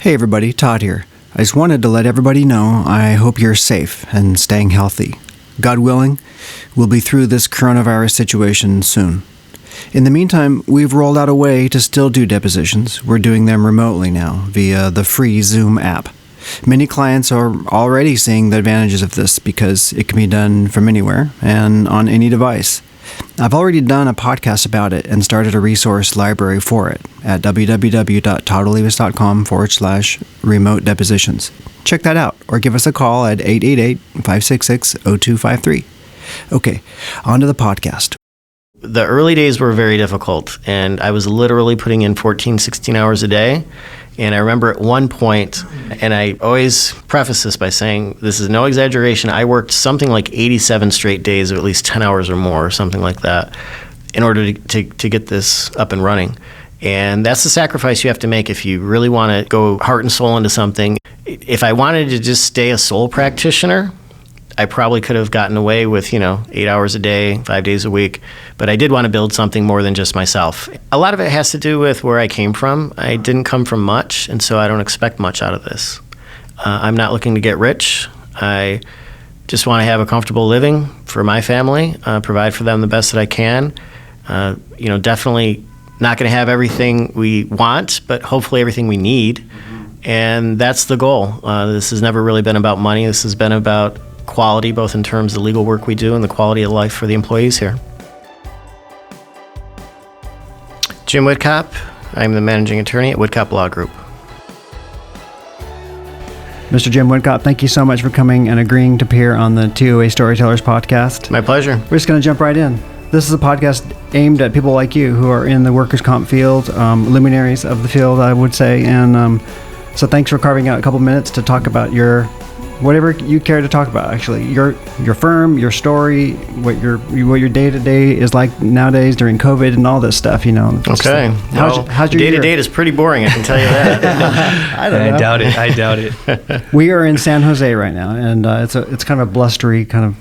Hey everybody, Todd here. I just wanted to let everybody know I hope you're safe and staying healthy. God willing, we'll be through this coronavirus situation soon. In the meantime, we've rolled out a way to still do depositions. We're doing them remotely now via the free Zoom app. Many clients are already seeing the advantages of this because it can be done from anywhere and on any device. I've already done a podcast about it and started a resource library for it at www.toddleavis.com/remote depositions. Check that out or give us a call at 888-566-0253. Okay, on to the podcast. The early days were very difficult, and I was literally putting in 14, 16 hours a day. And I remember at one point, and I always preface this by saying, this is no exaggeration, I worked something like 87 straight days of at least 10 hours or more, or something like that, in order to get this up and running. And that's the sacrifice you have to make if you really want to go heart and soul into something. If I wanted to just stay a sole practitioner, I probably could have gotten away with, 8 hours a day, 5 days a week. But I did want to build something more than just myself. A lot of it has to do with where I came from. I didn't come from much, and so I don't expect much out of this. I'm not looking to get rich. I just want to have a comfortable living for my family, provide for them the best that I can. Definitely not going to have everything we want, but hopefully everything we need. And that's the goal. This has never really been about money. This has been about quality, both in terms of the legal work we do and the quality of life for the employees here. Jim Witkop. I'm the managing attorney at Witkop Law Group. Mr. Jim Witkop, thank you so much for coming and agreeing to appear on the T.O.A. Storytellers podcast. My pleasure. We're just going to jump right in. This is a podcast aimed at people like you who are in the workers' comp field, luminaries of the field, I would say. And so thanks for carving out a couple minutes to talk about whatever you care to talk about, actually. Your firm, your story, what your day-to-day is like nowadays during COVID and all this stuff, Okay. How's your day-to-day is pretty boring, I can tell you that. I don't know. I doubt it. We are in San Jose right now, and it's kind of a blustery kind of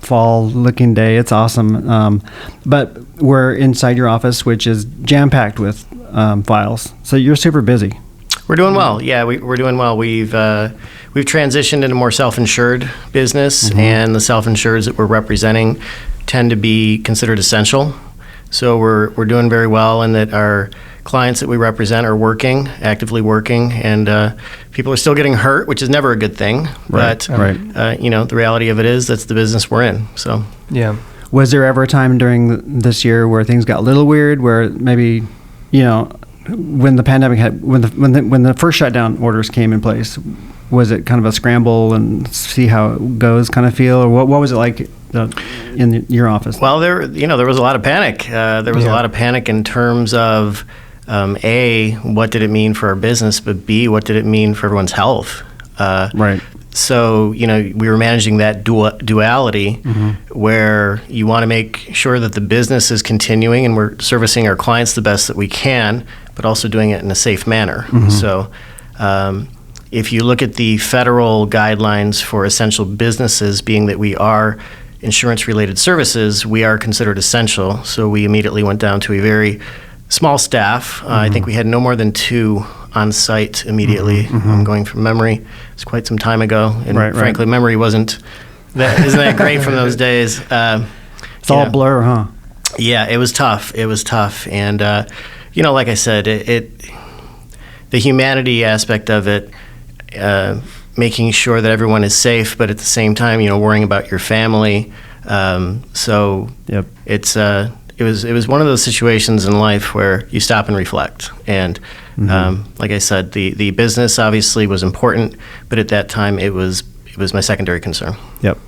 fall-looking day. It's awesome. But we're inside your office, which is jam-packed with files. So you're super busy. We're doing well. Yeah, we're doing well. We've transitioned into more self-insured business, and the self-insureds that we're representing tend to be considered essential. So we're doing very well, and that our clients that we represent are actively working, and people are still getting hurt, which is never a good thing. Right. But the reality of it is that's the business we're in. So yeah. Was there ever a time during this year where things got a little weird, where maybe when the pandemic when the first shutdown orders came in place, was it kind of a scramble and see how it goes kind of feel, or what was it like in your office? Well, there was a lot of panic. There was a lot of panic in terms of A, what did it mean for our business, but B, what did it mean for everyone's health? Right. So, we were managing that duality where you want to make sure that the business is continuing and we're servicing our clients the best that we can, but also doing it in a safe manner. So if you look at the federal guidelines for essential businesses, being that we are insurance-related services, we are considered essential. So we immediately went down to a very small staff. I think we had no more than 2 on site immediately. I'm going from memory. It's quite some time ago, and frankly, memory isn't that great from those days. It's all blur, huh? Yeah, it was tough. And like I said, the humanity aspect of it, making sure that everyone is safe, but at the same time, worrying about your family. So yep. It was one of those situations in life where you stop and reflect. And like I said, the business obviously was important, but at that time it was my secondary concern. Yep.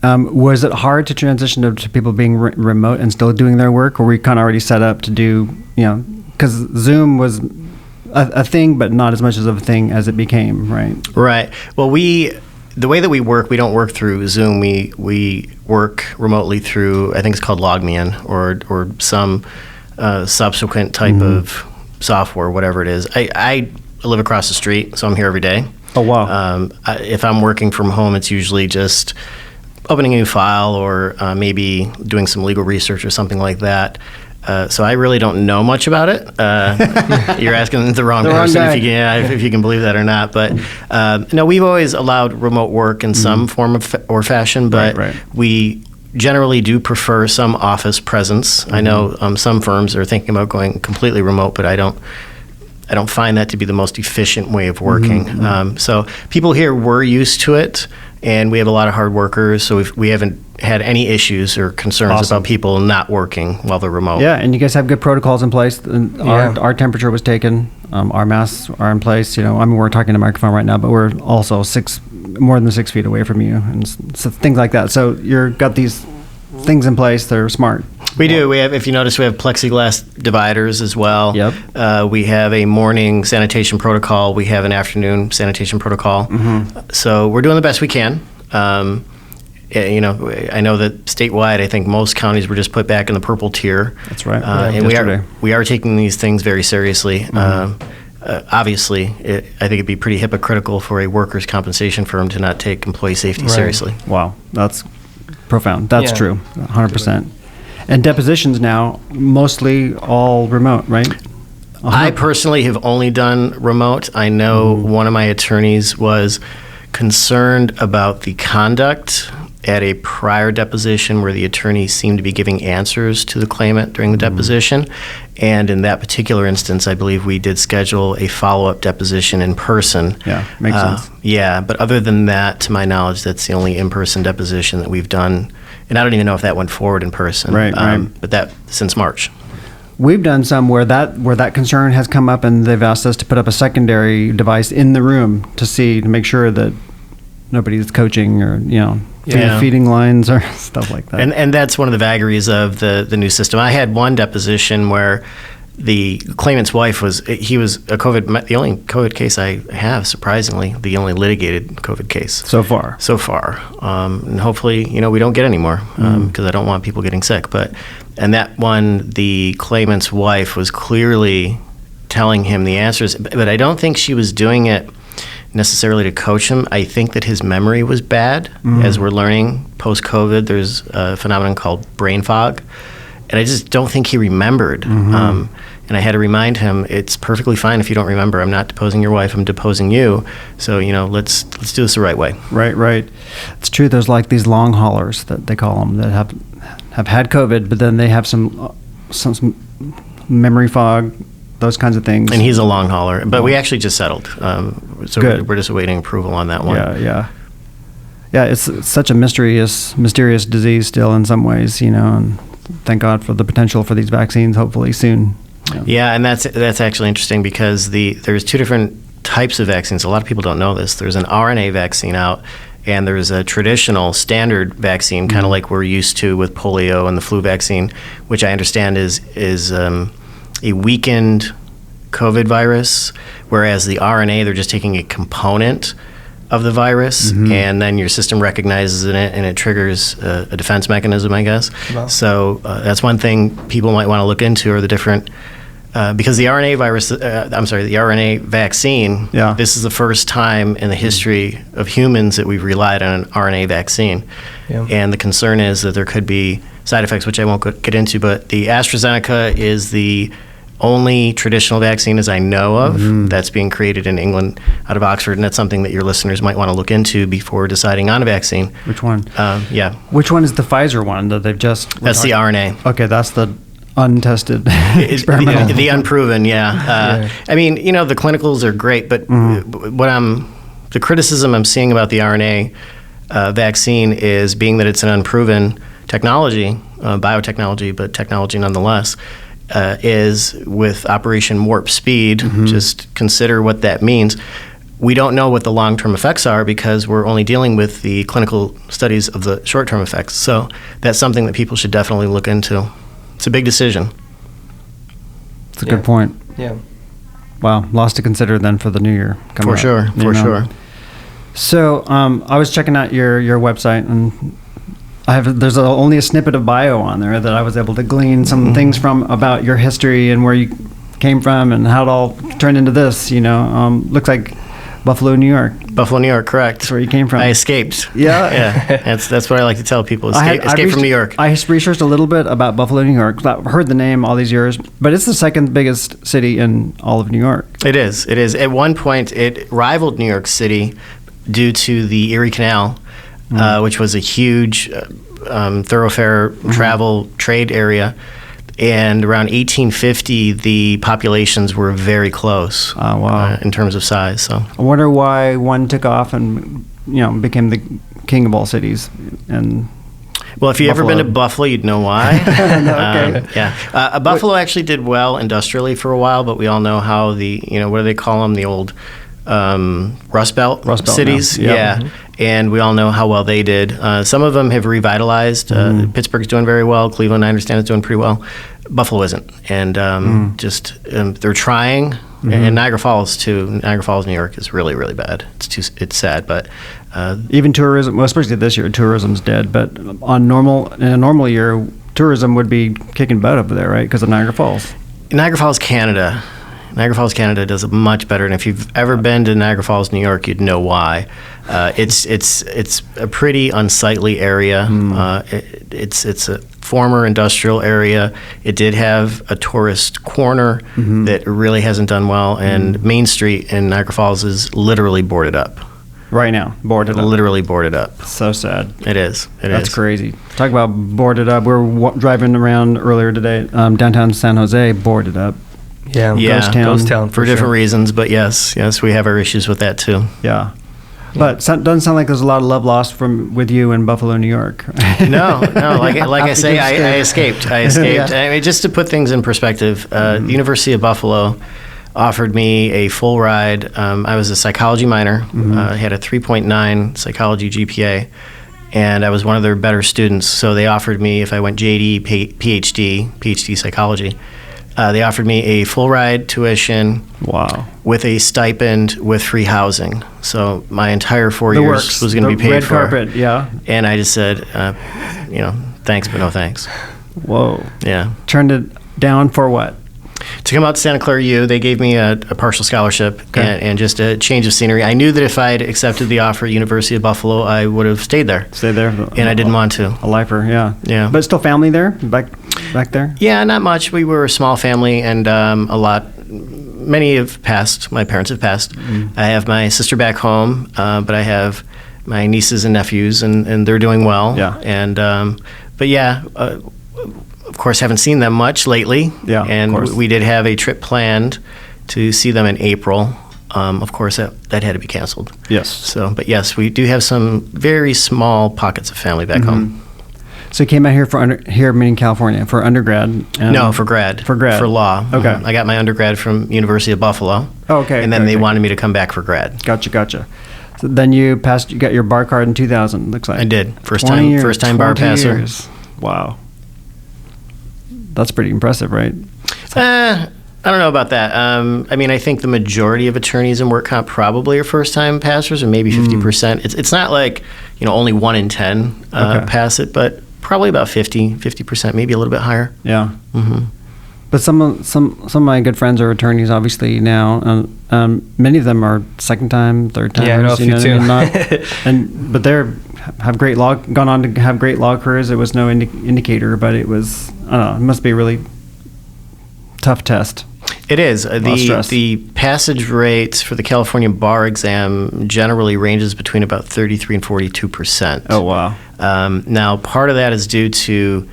Was it hard to transition to people being remote and still doing their work, or were you kind of already set up to do, because Zoom was a thing, but not as much of a thing as it became, right? Right. Well, the way that we work, we don't work through Zoom. We work remotely through, I think it's called LogMeIn or some subsequent type of software, whatever it is. I live across the street, so I'm here every day. Oh, wow. If I'm working from home, it's usually just opening a new file or maybe doing some legal research or something like that. So I really don't know much about it. You're asking the wrong person if you can believe that or not. But no, we've always allowed remote work in some form or fashion, but we generally do prefer some office presence. I know some firms are thinking about going completely remote, but I don't find that to be the most efficient way of working. So people here were used to it, and we have a lot of hard workers, so we haven't had any issues or concerns about people not working while they're remote. Yeah, and you guys have good protocols in place. And our temperature was taken. Our masks are in place. We're talking to microphone right now, but we're also more than 6 feet away from you, and so things like that. So you've got these things in place that are smart. We do. We have, if you notice, we have plexiglass dividers as well. Yep. We have a morning sanitation protocol. We have an afternoon sanitation protocol. So we're doing the best we can. I know that statewide, I think most counties were just put back in the purple tier. That's right. And we are taking these things very seriously. Obviously, I think it'd be pretty hypocritical for a workers' compensation firm to not take employee safety seriously. Wow, that's profound. That's true, 100%. And depositions now, mostly all remote, right? I personally have only done remote. I know one of my attorneys was concerned about the conduct at a prior deposition where the attorney seemed to be giving answers to the claimant during the deposition. And in that particular instance, I believe we did schedule a follow-up deposition in person. Yeah, makes sense. Yeah, but other than that, to my knowledge, that's the only in-person deposition that we've done. And I don't even know if that went forward in person. Right. But that since March. We've done some where that concern has come up, and they've asked us to put up a secondary device in the room to make sure that nobody's coaching or feeding lines or stuff like that. And that's one of the vagaries of the new system. I had one deposition where the claimant's wife the only COVID case I have, surprisingly, the only litigated COVID case. So far. And hopefully, we don't get any more because I don't want people getting sick. And that one, the claimant's wife was clearly telling him the answers, but I don't think she was doing it necessarily to coach him. I think that his memory was bad. As we're learning post-COVID, there's a phenomenon called brain fog. And I just don't think he remembered. And I had to remind him, it's perfectly fine if you don't remember. I'm not deposing your wife, I'm deposing you. So, let's do this the right way. Right. It's true. There's like these long haulers that they call them that have had COVID, but then they have some memory fog, those kinds of things. And he's a long hauler. But we actually just settled. So we're just awaiting approval on that one. Yeah, it's such a mysterious disease still in some ways, and thank God for the potential for these vaccines hopefully soon. Yeah, and that's actually interesting because there's two different types of vaccines. A lot of people don't know this. There's an RNA vaccine out, and there's a traditional standard vaccine, kind of like we're used to with polio and the flu vaccine, which I understand is a weakened COVID virus, whereas the RNA, they're just taking a component of the virus, and then your system recognizes it and it triggers a defense mechanism, I guess. Wow. So that's one thing people might want to look into, are the different, because the RNA the RNA vaccine, this is the first time in the history of humans that we've relied on an RNA vaccine. Yeah. And the concern is that there could be side effects, which I won't get into, but the AstraZeneca is the only traditional vaccine, as I know of, that's being created in England out of Oxford, and that's something that your listeners might want to look into before deciding on a vaccine. Which one? Yeah. Which one is the Pfizer one that they've just... That's the RNA. Okay, that's the untested experimental. The unproven, yeah. I mean, the clinicals are great, but the criticism I'm seeing about the RNA vaccine is, being that it's an unproven technology, biotechnology, but technology nonetheless, is with Operation Warp Speed. Just consider what that means. We don't know what the long-term effects are because we're only dealing with the clinical studies of the short-term effects. So that's something that people should definitely look into. It's a big decision. It's a good point. Yeah. Wow, lots to consider then for the new year coming up. For sure. So I was checking out your website, and there's only a snippet of bio on there that I was able to glean some things from about your history and where you came from and how it all turned into this. Looks like Buffalo, New York. Buffalo, New York, correct. That's where you came from. I escaped. Yeah. That's what I like to tell people. Escape from New York. I researched a little bit about Buffalo, New York. I've heard the name all these years, but it's the second biggest city in all of New York. It is. At one point, it rivaled New York City due to the Erie Canal, which was a huge thoroughfare travel trade area. And around 1850, the populations were very close in terms of size. So I wonder why one took off and became the king of all cities. And well, if you've ever been to Buffalo, you'd know why. Okay. Buffalo actually did well industrially for a while, but we all know how what do they call them? The old Rust Belt cities. Now. Yeah. And we all know how well they did. Some of them have revitalized. Pittsburgh's doing very well. Cleveland, I understand, is doing pretty well. Buffalo isn't. And they're trying. And Niagara Falls, too. Niagara Falls, New York is really, really bad. It's sad, but... even tourism, well, especially this year, tourism's dead. But in a normal year, tourism would be kicking butt over there, right? Because of Niagara Falls. Niagara Falls, Canada does it much better, and if you've ever been to Niagara Falls, New York, you'd know why. It's a pretty unsightly area. It's a former industrial area. It did have a tourist corner that really hasn't done well, and Main Street in Niagara Falls is literally boarded up. Right now, boarded up. Literally boarded up. So sad. It is. That's crazy. Talk about boarded up. We were driving around earlier today, downtown San Jose, boarded up. Yeah, ghost town for different reasons, but yes, we have our issues with that too. Yeah. But doesn't sound like there's a lot of love lost with you in Buffalo, New York. No. Like I say, I escaped. Yeah. I mean, just to put things in perspective, the University of Buffalo offered me a full ride. I was a psychology minor. I had a 3.9 psychology GPA, and I was one of their better students. So they offered me, if I went JD, PhD psychology, they offered me a full ride tuition. Wow. With a stipend with free housing. So my entire 4 years was going to be paid red for. Red carpet, yeah. And I just said, thanks, but no thanks. Whoa. Yeah. Turned it down for what? To come out to Santa Clara U, they gave me a partial scholarship and just a change of scenery. I knew that if I had accepted the offer at University of Buffalo, I would have stayed there. And I didn't want to. A lifer, yeah. Yeah. But still family there, back there? Yeah, not much. We were a small family, and many have passed. My parents have passed. I have my sister back home, but I have my nieces and nephews, and they're doing well. Yeah. And but yeah, of course, haven't seen them much lately. Yeah. And we did have a trip planned to see them in April. Of course, that had to be canceled. Yes. So, but yes, we do have some very small pockets of family back home. So you came out here meaning California, for undergrad? No, for grad. For grad. For law. Okay. I got my undergrad from University of Buffalo. Oh, okay. And then they wanted me to come back for grad. Gotcha. So then you got your bar card in 2000, looks like. I did. First time bar passer. Years. Wow. That's pretty impressive, right? I don't know about that. I mean, I think the majority of attorneys in work comp probably are first-time passers, or maybe 50%. It's not like only 1 in 10 pass it, but probably about 50%, maybe a little bit higher. Yeah. But some of my good friends are attorneys, obviously now. Many of them are second time, third time. Yeah, I know a few too. But gone on to have great law careers. It was no indicator, but it was. I don't know. It must be a really tough test. It is. The passage rates for the California bar exam generally ranges between about 33 and 42%. Oh wow. Now, part of that is due to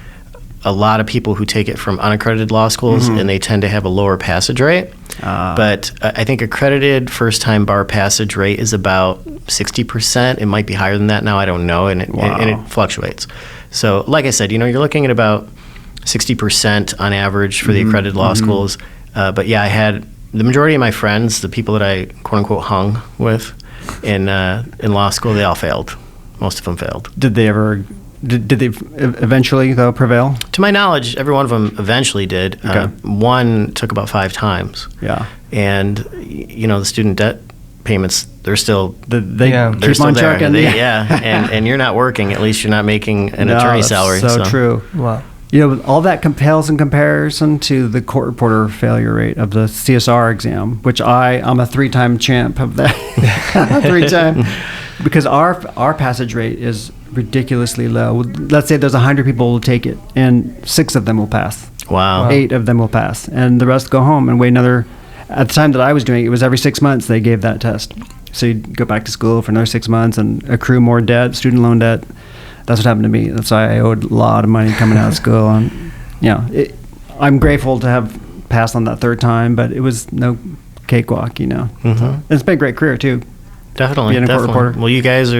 a lot of people who take it from unaccredited law schools, and they tend to have a lower passage rate. But I think accredited first-time bar passage rate is about 60%. It might be higher than that now. I don't know, and it fluctuates. So, like I said, you're looking at about 60% on average for the accredited law schools. But yeah, I had the majority of my friends, the people that I quote-unquote hung with in law school, they all failed. Most of them failed. Did they eventually, though, prevail? To my knowledge, every one of them eventually did. Okay. One took about 5 times. Yeah. And, the student debt payments, they're still... They're keep still on there. Trucking. And you're not working. At least you're not making an attorney salary. So true. Wow. all that pales in comparison to the court reporter failure rate of the CSR exam, which I'm a 3-time champ of that. 3-time. Because our passage rate is ridiculously low. Let's say there's 100 people who take it, and 6 of them will pass. Wow. 8 of them will pass, and the rest go home and wait another. At the time that I was doing it, it was every 6 months they gave that test. So you'd go back to school for another 6 months and accrue more debt, student loan debt. That's what happened to me. That's why I owed a lot of money coming out of school. And I'm grateful to have passed on that 3rd time, but it was no cakewalk, Mm-hmm. So, it's been a great career too. Definitely. Being a court reporter. Well, you guys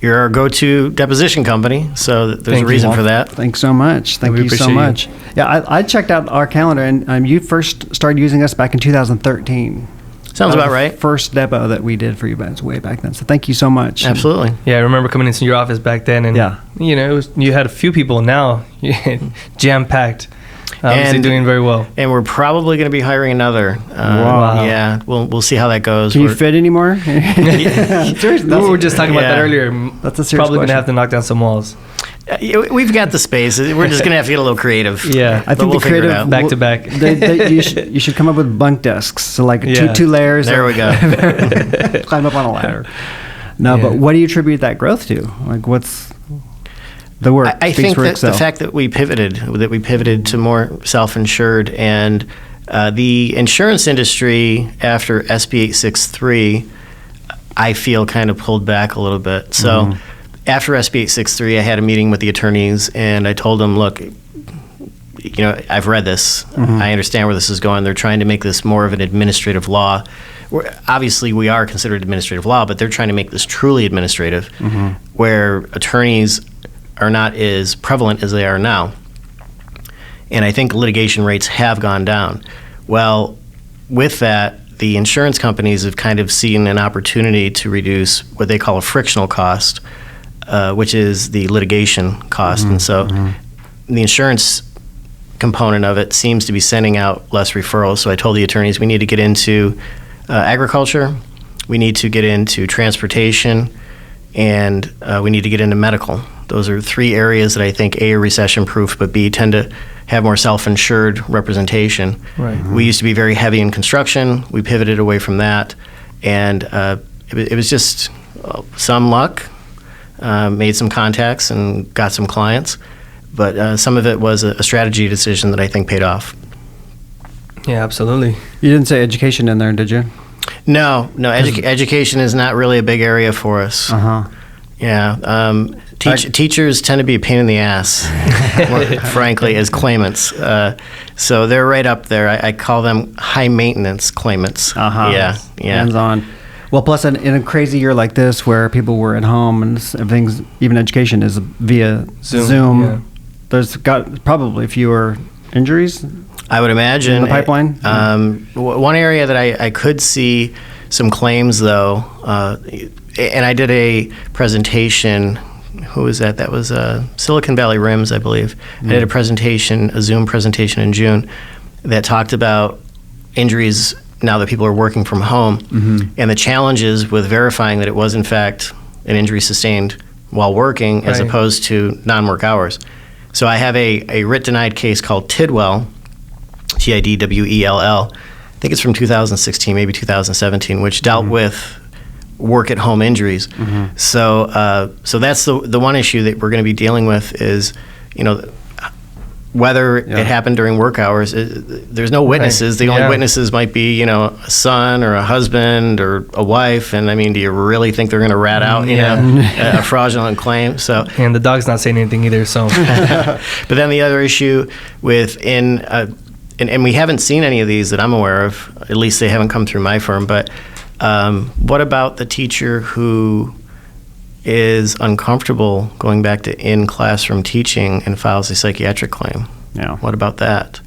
you're our go-to deposition company, so there's a reason for that. Thanks so much. Thank you so much. Yeah, I checked out our calendar, and you first started using us back in 2013. Sounds about right. First demo that we did for you guys way back then. So thank you so much. Absolutely. Yeah, I remember coming into your office back then, and you had a few people. Now jam-packed. Obviously doing very well. And we're probably going to be hiring another. Wow. Yeah, we'll see how that goes. Can you fit anymore? Seriously, we were just talking about that earlier. That's a serious Probably going to question. have to knock down some walls. We've got the space. We're just going to have to get a little creative. Yeah, I think we'll the creative back to back. You should come up with bunk desks. So like two layers. There we go. Climb up on a ladder. No, but what do you attribute that growth to? Like, what's the work? I think that the fact that we pivoted to more self-insured, and the insurance industry after SB 863, I feel kind of pulled back a little bit. So after SB 863, I had a meeting with the attorneys, and I told them, look, I've read this. I understand where this is going. They're trying to make this more of an administrative law. Obviously, we are considered administrative law, but they're trying to make this truly administrative, where attorneys are not as prevalent as they are now. And I think litigation rates have gone down. Well, with that, the insurance companies have kind of seen an opportunity to reduce what they call a frictional cost, which is the litigation cost. And so the insurance component of it seems to be sending out less referrals. So I told the attorneys we need to get into agriculture, we need to get into transportation, and we need to get into medical. Those are 3 areas that I think A, are recession-proof, but B, tend to have more self-insured representation. Right. We used to be very heavy in construction. We pivoted away from that, and it was just some luck. Made some contacts and got some clients, but some of it was a strategy decision that I think paid off. Yeah, absolutely. You didn't say education in there, did you? No. Education is not really a big area for us. Yeah. Teachers tend to be a pain in the ass, frankly, as claimants. So they're right up there. I call them high-maintenance claimants. Yeah. Hands-on. Well, plus in a crazy year like this where people were at home and everything's, even education is via Zoom. Yeah. There's got probably fewer injuries. I would imagine. In the pipeline? One area that I could see some claims, though, and I did a presentation. Who was that? That was Silicon Valley Rims, I believe. I did a Zoom presentation in June that talked about injuries now that people are working from home and the challenges with verifying that it was, in fact, an injury sustained while working as opposed to non-work hours. So I have a writ-denied case called Tidwell, Tidwell. I think it's from 2016, maybe 2017, which dealt with work-at-home injuries. So that's the one issue that we're going to be dealing with is, whether it happened during work hours. There's no witnesses. The only witnesses might be, a son or a husband or a wife. And I mean, do you really think they're going to rat out, a fraudulent claim? So, and the dog's not saying anything either. So, but then the other issue and we haven't seen any of these that I'm aware of. At least they haven't come through my firm. But what about the teacher who is uncomfortable going back to in-classroom teaching and files a psychiatric claim? Yeah. What about that?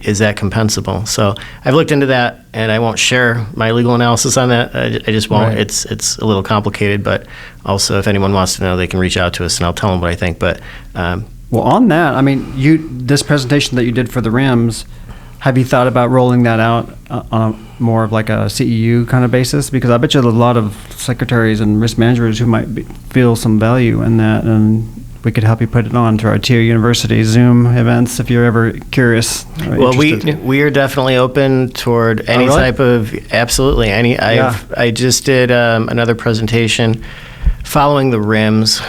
Is that compensable? So I've looked into that, and I won't share my legal analysis on that. I just won't. Right. It's a little complicated, but also if anyone wants to know, they can reach out to us, and I'll tell them what I think. But well, on that, I mean, this presentation that you did for the RIMS, have you thought about rolling that out on a more of like a CEU kind of basis? Because I bet you a lot of secretaries and risk managers who might feel some value in that. And we could help you put it on to our T.O.A. University Zoom events if you're ever curious. Well, we are definitely open toward any type of, absolutely any. I just did another presentation following the RIMS.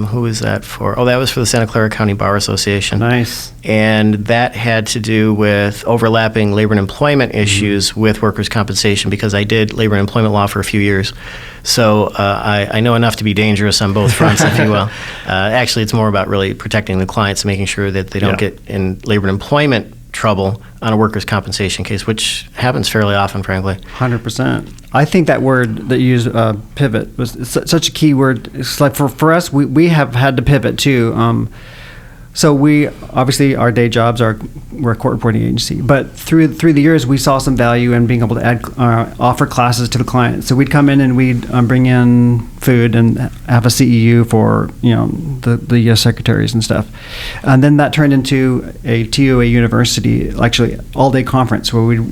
Who was that for? Oh, that was for the Santa Clara County Bar Association. Nice. And that had to do with overlapping labor and employment issues with workers' compensation, because I did labor and employment law for a few years. So I know enough to be dangerous on both fronts, if you will. Actually, it's more about really protecting the clients and making sure that they don't get in labor and employment trouble on a workers' compensation case, which happens fairly often, frankly. 100%. I think that word that you used, pivot, was such a key word. It's like for us, we have had to pivot too. So we obviously, our day jobs we're a court reporting agency, but through the years we saw some value in being able to add offer classes to the client. So we'd come in and we'd bring in food and have a CEU for the secretaries and stuff, and then that turned into a T.O.A. University, actually all day conference where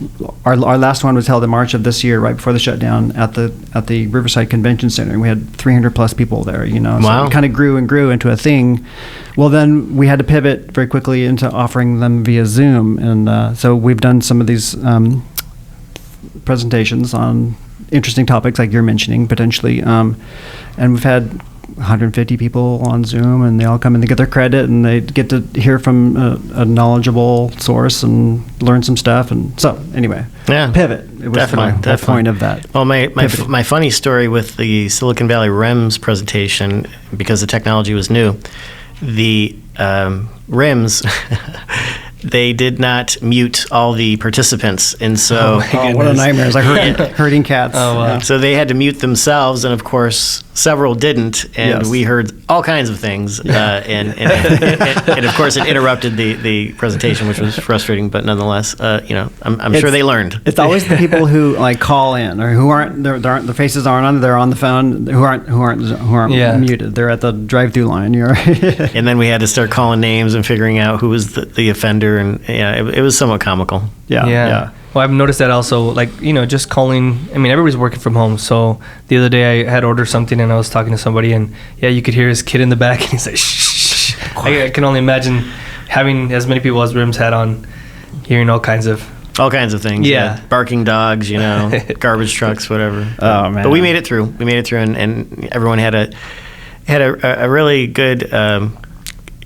our last one was held in March of this year, right before the shutdown at the Riverside Convention Center, and we had 300 plus people there. Wow. So it kind of grew and grew into a thing. Well, then we had to pivot very quickly into offering them via Zoom, and so we've done some of these presentations on interesting topics like you're mentioning potentially, and we've had 150 people on Zoom, and they all come in to get their credit, and they get to hear from a knowledgeable source and learn some stuff. And so anyway, pivot. It was definitely the point of that. Well, my funny story with the Silicon Valley RIMS presentation, because the technology was new, the RIMS, they did not mute all the participants, and so what a nightmare! It's like herding cats. Oh, wow. So they had to mute themselves, and of course several didn't, and we heard all kinds of things, and of course it interrupted the presentation, which was frustrating, but nonetheless, I'm sure they learned. It's always the people who like call in or who aren't their faces aren't on, they're on the phone, who aren't muted. They're at the drive-through line. And then we had to start calling names and figuring out who was the offender, and it was somewhat comical. Yeah. Well, I've noticed that also, like, just calling. I mean, everybody's working from home. So the other day I had ordered something and I was talking to somebody, and you could hear his kid in the back, and he's like, shh. I can only imagine having as many people as RIMS had on, hearing all kinds of things. Yeah. Barking dogs, garbage trucks, whatever. Oh, man. But we made it through. And everyone had a really good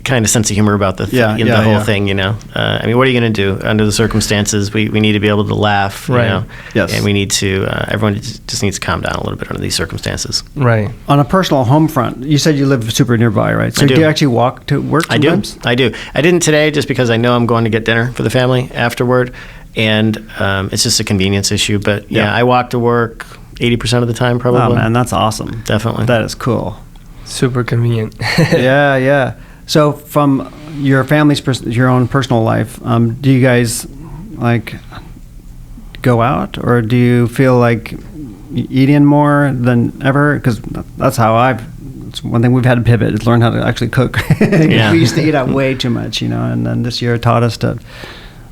kind of sense of humor about the whole thing. I mean, what are you going to do under the circumstances? We need to be able to laugh, right. Yes. And we need to. Everyone just needs to calm down a little bit under these circumstances. Right. On a personal home front, you said you live super nearby, right? So do you actually walk to work sometimes? I do. I didn't today just because I know I'm going to get dinner for the family afterward, and it's just a convenience issue. But I walk to work 80% of the time, probably. Oh man, that's awesome. Definitely. That is cool. Super convenient. Yeah. So from your family's your own personal life, do you guys like go out, or do you feel like eat in more than ever? Because that's how it's one thing we've had to pivot is learn how to actually cook. We used to eat out way too much, and then this year taught us to,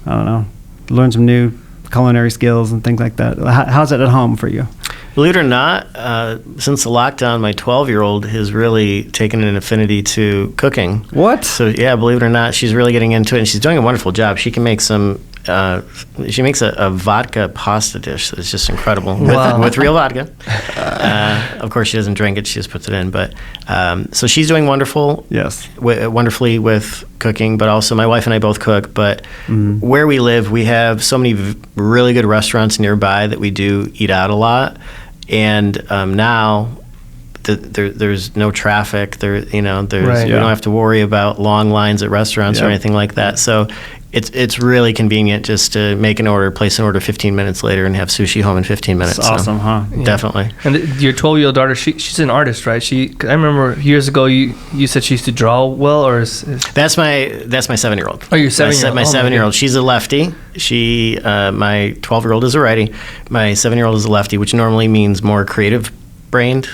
learn some new culinary skills and things like that. How's it at home for you? Believe it or not, since the lockdown, my 12-year-old has really taken an affinity to cooking. What? So believe it or not, she's really getting into it, and she's doing a wonderful job. She can make she makes a vodka pasta dish that's just incredible with real vodka. Of course, she doesn't drink it; she just puts it in. But so she's doing wonderful. Yes, wonderfully with cooking. But also, my wife and I both cook. But where we live, we have so many really good restaurants nearby that we do eat out a lot. And now there's no traffic. We don't have to worry about long lines at restaurants or anything like that. So it's really convenient just to make an order, place an order 15 minutes later, and have sushi home in 15 minutes. That's awesome, huh? Yeah. Definitely. And your 12-year-old daughter, she's an artist, right? I remember years ago you said she used to draw well, or that's my 7-year-old. Oh, your 7-year-old. My 7-year-old. She's a lefty. My 12-year-old is a righty. My 7-year-old is a lefty, which normally means more creative-sized brained.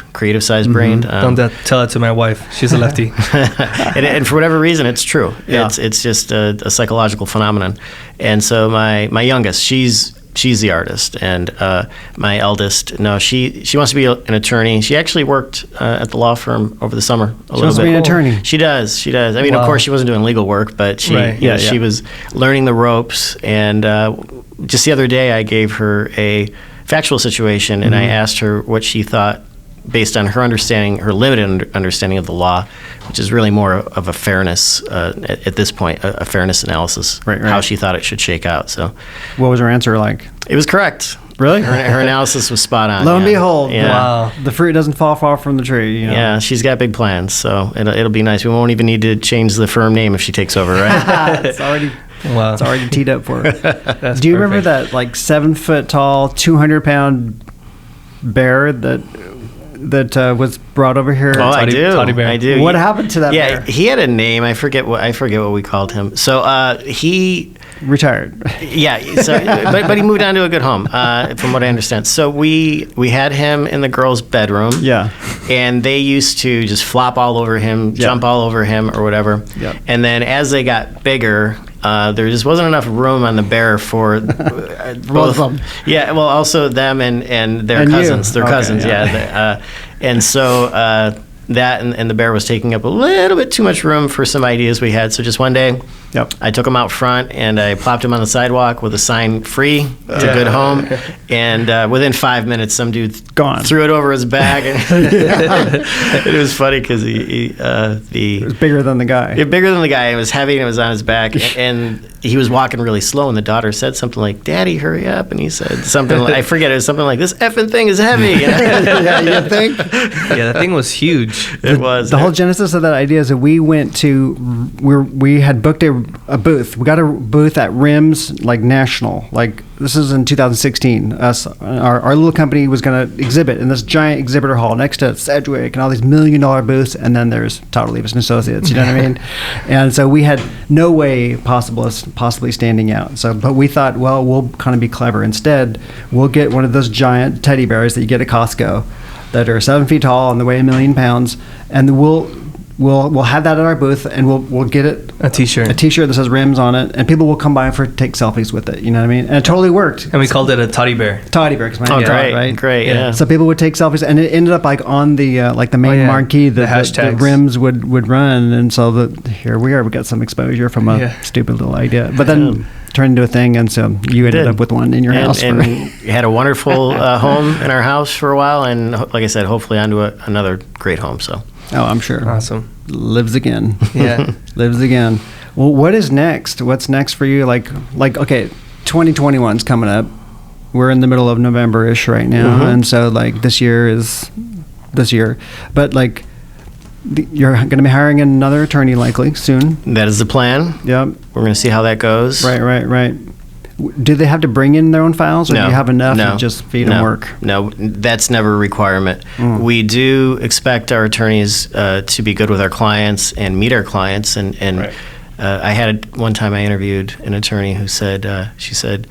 Don't tell that to my wife. She's a lefty. and for whatever reason, it's true. Yeah. It's just a psychological phenomenon. And so my youngest, she's she's the artist. And my eldest, no, she wants to be an attorney. She actually worked at the law firm over the summer a little wants bit. to be an attorney. She does. I mean, of course, she wasn't doing legal work, but she she was learning the ropes. And just the other day, I gave her a factual situation, and I asked her what she thought, based on her understanding, her limited understanding of the law, which is really more of a fairness, at this point, a fairness analysis, how she thought it should shake out. So, what was her answer like? It was correct. Really? Her analysis was spot on. Lo and behold, wow. The fruit doesn't fall far from the tree. You know? Yeah, she's got big plans, so it'll be nice. We won't even need to change the firm name if she takes over, right? It's already... Wow. It's already teed up for her. That's Do you remember perfect. that like 7 foot tall, 200-pound bear that was brought over here? Oh, I do. Toddy bear. I do. What happened to that Yeah, bear? he had a name. I forget what we called him. So he Retired. Yeah, so, but he moved on to a good home, from what I understand. So we had him in the girls' bedroom. Yeah. And they used to just flop all over him, jump all over him, or whatever. Yep. And then as they got bigger, there just wasn't enough room on the bear for both. of them. Yeah, well, also them and their And you. cousins. Their Okay, cousins, yeah. and so that and the bear was taking up a little bit too much room for some ideas we had. So just one day, I took him out front and I plopped him on the sidewalk with a sign, "Free to good home." And within 5 minutes, some dude threw it over his back. And it was funny because it was bigger than the guy. Bigger than the guy. It was heavy and it was on his back. And he was walking really slow. And the daughter said something like, "Daddy, hurry up." And he said something like, I forget, it was something like, "This effing thing is heavy." Yeah, you think? Yeah, that thing was huge. It was. The whole genesis of that idea is that we went to, we had booked a booth. We got a booth at RIMS, like national. Like this is in 2016. Our little company was going to exhibit in this giant exhibitor hall next to Sedgwick and all these $1 million booths. And then there's Todd Levis and Associates. You know what I mean? And so we had no way possibly standing out. So, but we thought, well, we'll kind of be clever. Instead, we'll get one of those giant teddy bears that you get at Costco that are 7 feet tall and they weigh 1 million pounds, and we'll have that at our booth, and we'll get it a t-shirt that says rims on it, and people will come by for take selfies with it. You know what I mean? And it totally worked. And we called it a toddy bear. Toddy bear, because my great, Todd, right? Great, yeah. So people would take selfies, and it ended up like on the like the main marquee that the hashtags. rims would run, and so here we are. We got some exposure from a stupid little idea, but then turned into a thing, and so you ended up with one in your house. And we had a wonderful home in our house for a while, and like I said, hopefully onto another great home. So. Oh, I'm sure. Awesome. Lives again. Yeah. Lives again. Well, what is next? What's next for you? Like okay, 2021's coming up. We're in the middle of November-ish right now, and so like this year is this year. But like you're going to be hiring another attorney likely soon. That is the plan. Yep. We're going to see how that goes. Right. Do they have to bring in their own files, or do you have enough to just feed them work? No, that's never a requirement. We do expect our attorneys to be good with our clients and meet our clients. And I had one time I interviewed an attorney who said, she said,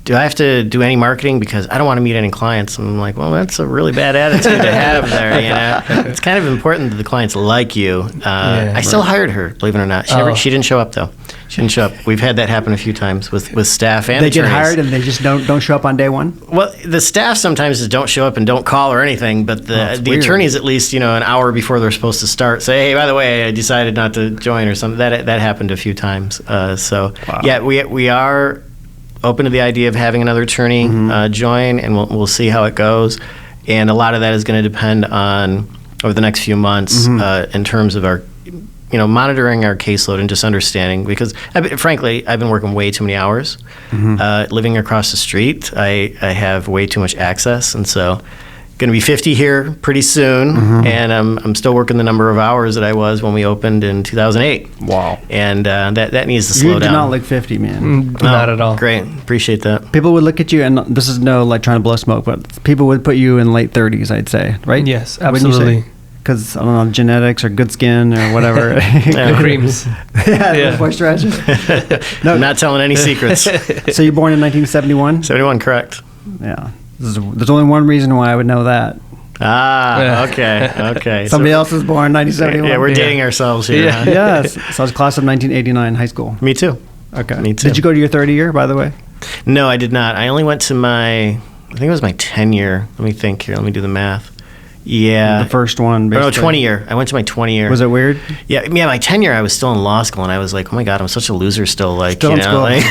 "Do I have to do any marketing because I don't want to meet any clients?" And I'm like, well, that's a really bad attitude to have there. You know, it's kind of important that the clients like you. I still hired her, believe it or not. She didn't show up though. She didn't show up. We've had that happen a few times with staff and they attorneys. get hired and they just don't show up on day one. Well, the staff sometimes just don't show up and don't call or anything, but the attorneys at least, an hour before they're supposed to start say, "Hey, by the way, I decided not to join," or something. That happened a few times. We are open to the idea of having another attorney join, and we'll see how it goes. And a lot of that is going to depend on over the next few months in terms of our, monitoring our caseload and just understanding. Because frankly, I've been working way too many hours. Living across the street, I have way too much access, and so going to be 50 here pretty soon, and I'm still working the number of hours that I was when we opened in 2008. Wow. And that needs to slow You do down. not look 50, man. Not at all. Great. Appreciate that. People would look at you, and this is no like trying to blow smoke, but people would put you in late 30s, I'd say, right? Yes, absolutely. Because, I don't know, genetics or good skin or whatever. The creams. Yeah. Moisturizer. No, I'm not telling any secrets. So you're born in 1971? 71, correct. Yeah. There's only one reason why I would know that. Okay. Somebody else was born in 1971. Yeah, we're dating ourselves here. Yes. So I was class of 1989 high school. Me too. Okay. Me too. Did you go to your 30 year, by the way? No, I did not. I only went to I think it was my 10-year. Let me think here. Let me do the math. Yeah. The first one, No, basically. 20-year. I went to my 20-year. Was it weird? Yeah, my 10-year, I was still in law school, and I was like, oh my God, I'm such a loser still. Like, Still in school. like,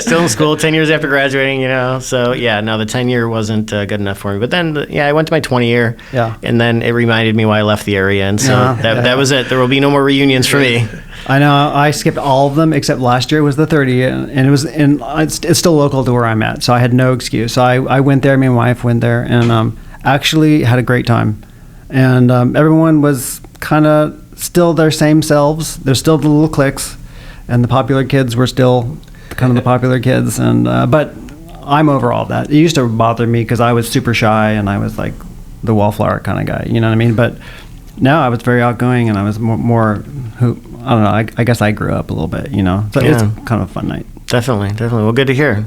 still in school, 10 years after graduating, So, yeah, no, the 10-year wasn't good enough for me. But then, I went to my 20-year, Yeah. and then it reminded me why I left the area, and so Yeah. that was it. There will be no more reunions for me. I know. I skipped all of them except last year was the 30, and it's still local to where I'm at, so I had no excuse. So I went there. Me and my wife went there, and actually had a great time. And everyone was kind of still their same selves. There's still the little cliques, and the popular kids were still kind of the popular kids. And but I'm over all that. It used to bother me because I was super shy and I was like the wallflower kind of guy. You know what I mean? But now I was very outgoing, and I was more I don't know. I guess I grew up a little bit. So Yeah. it's kind of a fun night. Definitely. Well, good to hear.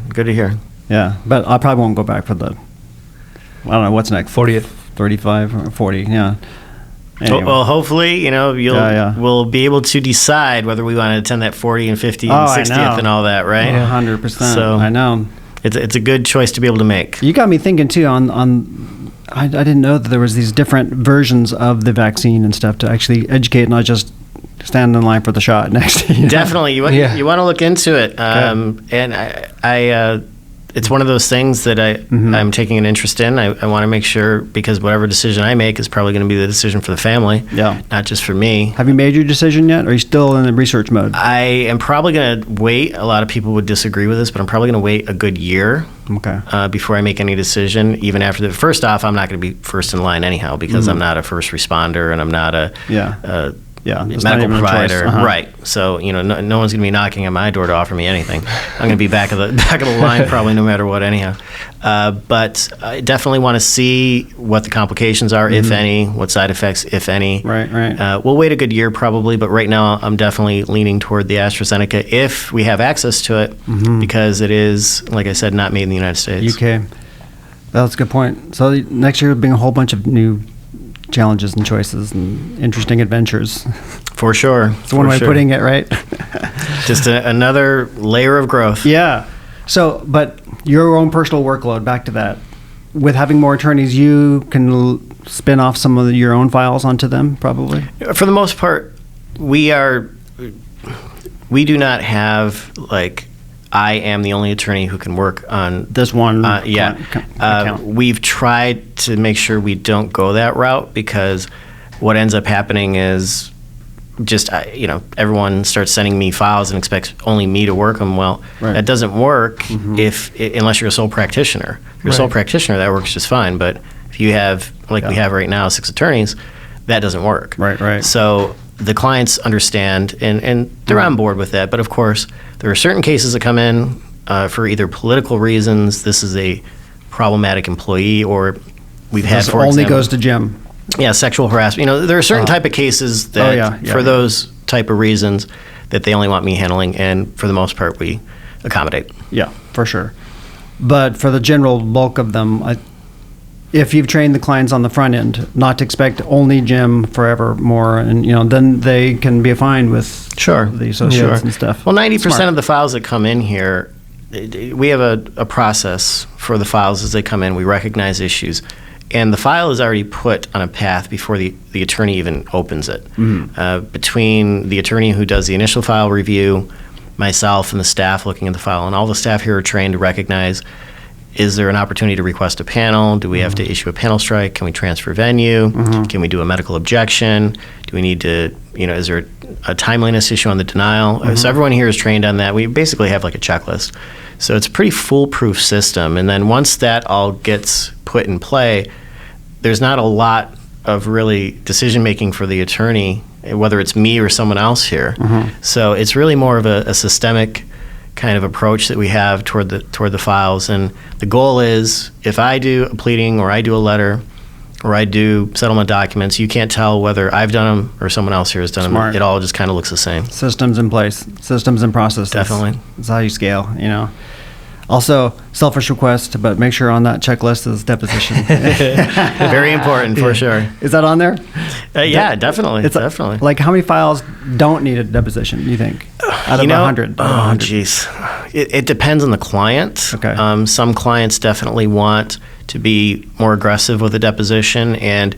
Yeah, but I probably won't go back for I don't know what's next. 40th. 35 or 40, yeah. Anyway. Well, hopefully, we'll be able to decide whether we want to attend that 40 and 50 and 60th and all that, right? 100%. So I know. It's a good choice to be able to make. You got me thinking too I didn't know that there was these different versions of the vaccine and stuff to actually educate, not just stand in line for the shot next to you. Definitely. You want to look into it. And I it's one of those things that I'm taking an interest in. I want to make sure, because whatever decision I make is probably going to be the decision for the family, not just for me. Have you made your decision yet, or are you still in the research mode? I am probably going to wait. A lot of people would disagree with this, but I'm probably going to wait a good year before I make any decision. Even after first off, I'm not going to be first in line anyhow, because I'm not a first responder, and I'm not a medical provider, right? So no one's going to be knocking on my door to offer me anything. I'm going to be back of the line probably, no matter what, anyhow. But I definitely want to see what the complications are, if any, what side effects, if any. Right. We'll wait a good year probably, but right now I'm definitely leaning toward the AstraZeneca if we have access to it, because it is, like I said, not made in the United States. UK. That's a good point. So next year will be a whole bunch of new challenges and choices and interesting adventures. For sure. That's one way of putting it, right? Just another layer of growth. Yeah. So, but your own personal workload, back to that. With having more attorneys, you can spin off some of your own files onto them, probably? For the most part, we do not have, I am the only attorney who can work on this one. account. We've tried to make sure we don't go that route, because what ends up happening is just everyone starts sending me files and expects only me to work them. Well, that doesn't work unless you're a sole practitioner. If you're a sole practitioner, that works just fine. But if you have, we have right now, 6 attorneys, that doesn't work. Right. So the clients understand, and they're on board with that. But of course, there are certain cases that come in for either political reasons. This is a problematic employee, or we've had, for only example, goes to Jim. Yeah, sexual harassment. There are certain type of cases that, for those type of reasons, that they only want me handling, and for the most part, we accommodate. Yeah, for sure. But for the general bulk of them, if you've trained the clients on the front end not to expect only Jim forevermore, and then they can be fine with the associates and stuff. Well, 90% of the files that come in here, we have a process for the files as they come in. We recognize issues, and the file is already put on a path before the attorney even opens it. Between the attorney who does the initial file review, myself, and the staff looking at the file, and all the staff here are trained to recognize, is there an opportunity to request a panel? Do we have to issue a panel strike? Can we transfer venue? Can we do a medical objection? Do we need to, is there a timeliness issue on the denial? So everyone here is trained on that. We basically have like a checklist. So it's a pretty foolproof system. And then once that all gets put in play, there's not a lot of really decision-making for the attorney, whether it's me or someone else here. So it's really more of a systemic kind of approach that we have toward the files. And the goal is, if I do a pleading, or I do a letter, or I do settlement documents, you can't tell whether I've done them or someone else here has done them. It all just kind of looks the same. Systems in place, systems and processes. Definitely. That's how you scale, Also, selfish request, but make sure on that checklist is deposition. Very important, for sure. Is that on there? Yeah, definitely. Definitely. Like, how many files don't need a deposition, you think? Out of 100? Oh, jeez. It depends on the client. Okay. Some clients definitely want to be more aggressive with a deposition. And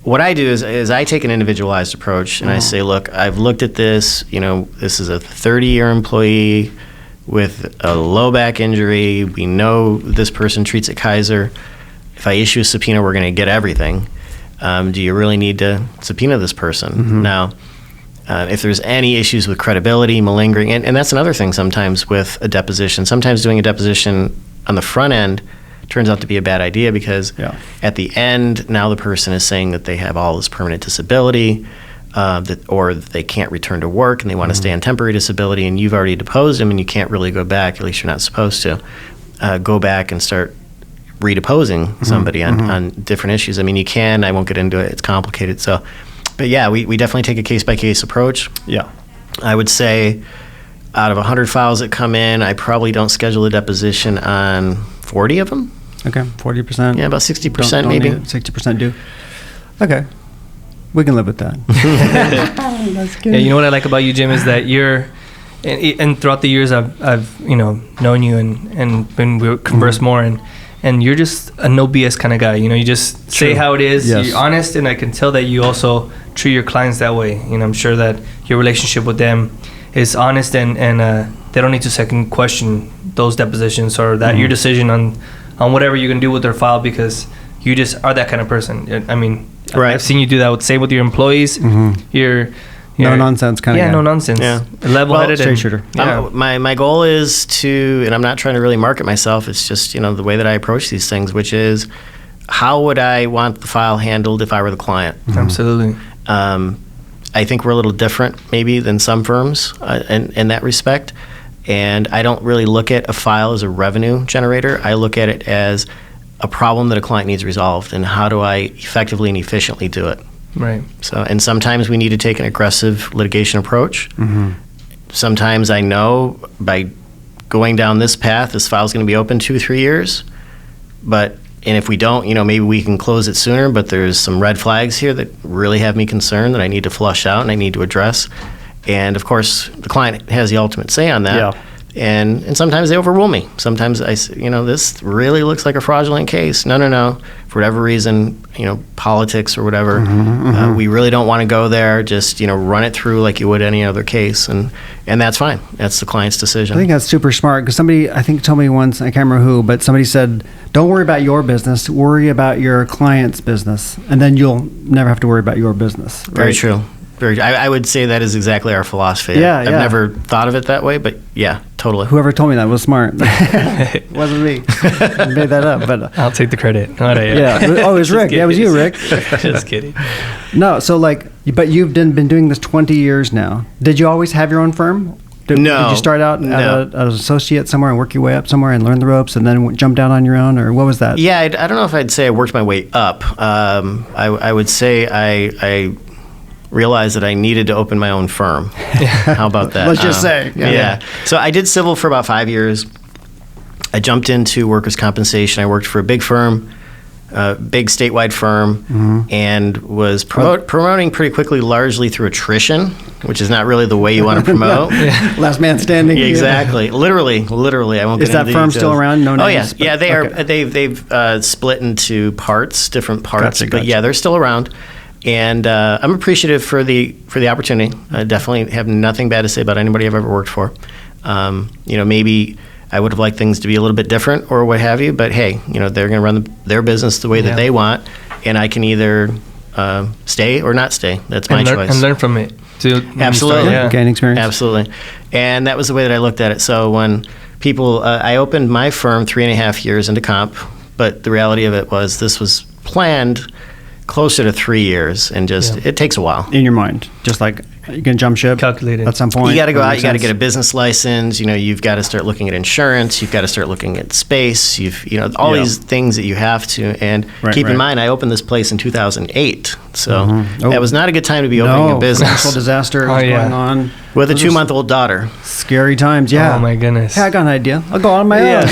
what I do is I take an individualized approach, and I say, look, I've looked at this. This is a 30-year employee with a low back injury. We know this person treats at Kaiser. If I issue a subpoena, we're going to get everything. Do you really need to subpoena this person? Now, if there's any issues with credibility, malingering, and that's another thing sometimes with a deposition. Sometimes doing a deposition on the front end turns out to be a bad idea because at the end, now the person is saying that they have all this permanent disability, or that they can't return to work and they want to stay on temporary disability, and you've already deposed them and you can't really go back, at least you're not supposed to, go back and start redeposing somebody on different issues. I mean, you can. I won't get into it. It's complicated. So, but yeah, we definitely take a case-by-case approach. Yeah. I would say out of 100 files that come in, I probably don't schedule a deposition on 40 of them. Okay, 40%. Yeah, about 60% maybe. 60% do. Okay. We can live with that. That's good. Yeah, you know what I like about you, Jim, is that you're, and throughout the years I've known you and we converse more, and you're just a no BS kind of guy. You just say how it is. Yes. You're honest, and I can tell that you also treat your clients that way. I'm sure that your relationship with them is honest, and they don't need to second question those depositions or that your decision on whatever you're gonna do with their file, because you just are that kind of person. I mean, right. I've seen you do that with your employees. You're no nonsense kind of guy. no nonsense. Yeah. Level-headed. Straight shooter. Yeah. My goal is to, and I'm not trying to really market myself, it's just, the way that I approach these things, which is how would I want the file handled if I were the client? Absolutely. I think we're a little different maybe than some firms in that respect. And I don't really look at a file as a revenue generator. I look at it as a problem that a client needs resolved, and how do I effectively and efficiently do it? Right. So, and sometimes we need to take an aggressive litigation approach. Sometimes I know by going down this path, this file's going to be open 2-3 years. And if we don't, maybe we can close it sooner, but there's some red flags here that really have me concerned that I need to flush out and I need to address. And of course, the client has the ultimate say on that. Yeah. And sometimes they overrule me. Sometimes I say, this really looks like a fraudulent case. No. For whatever reason, politics or whatever, we really don't want to go there. Just, run it through like you would any other case. And that's fine. That's the client's decision. I think that's super smart, because somebody, I think, told me once, I can't remember who, but somebody said, don't worry about your business, worry about your client's business, and then you'll never have to worry about your business. Right? Very true. I would say that is exactly our philosophy. Yeah, I've never thought of it that way, but yeah, totally. Whoever told me that was smart. Wasn't me. I made that up, but I'll take the credit. yeah. Oh, it was Rick. Yeah, it was you, Rick. Just kidding. No, so but you've been doing this 20 years now. Did you always have your own firm? Did you start out as an associate somewhere and work your way up somewhere and learn the ropes and then jump down on your own, or what was that? Yeah, I don't know if I'd say I worked my way up. I would say I realized that I needed to open my own firm. How about that? Let's just say. Yeah. So I did civil for about 5 years. I jumped into workers' compensation. I worked for a big firm, big statewide firm, and was promoting pretty quickly, largely through attrition, which is not really the way you want to promote. Last man standing. Exactly. Literally. I won't. Is that firm still around? No names? Oh yeah. They are. They've split into different parts. Gotcha. But yeah, they're still around. And I'm appreciative for the opportunity. I definitely have nothing bad to say about anybody I've ever worked for. Maybe I would have liked things to be a little bit different or what have you, but hey, they're going to run their business the way that they want, and I can either stay or not stay. That's my choice. And learn from it. Absolutely. Gain experience. Absolutely. And that was the way that I looked at it. So when people, I opened my firm 3.5 years into comp, but the reality of it was this was planned closer to 3 years, and it takes a while. In your mind, just like you can jump ship calculated at some point. You got to go out. You got to get a business license. You've got to start looking at insurance. You've got to start looking at space. All these things that you have to. And keep in mind, I opened this place in 2008, so that was not a good time to be opening a business. Natural disaster was going on with a 2-month-old daughter. Scary times. Yeah. Oh my goodness. Hey, I got an idea. I'll go on my own.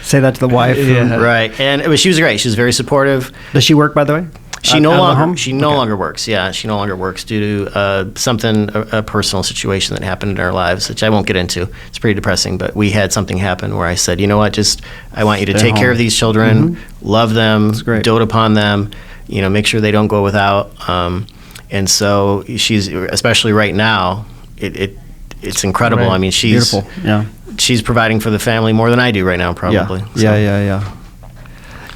Say that to the wife. Right. And she was great. She was very supportive. Does she work, by the way? She out no of the longer home? she no longer works. Yeah, she no longer works due to a personal situation that happened in our lives, which I won't get into. It's pretty depressing, but we had something happen where I said, you know what, I want you to Stay take care home. of these children, love them, great. dote upon them, make sure they don't go without. And so she's, especially right now, it's incredible. Right. I mean, she's Beautiful. Yeah. she's providing for the family more than I do right now, probably. Yeah. Yeah.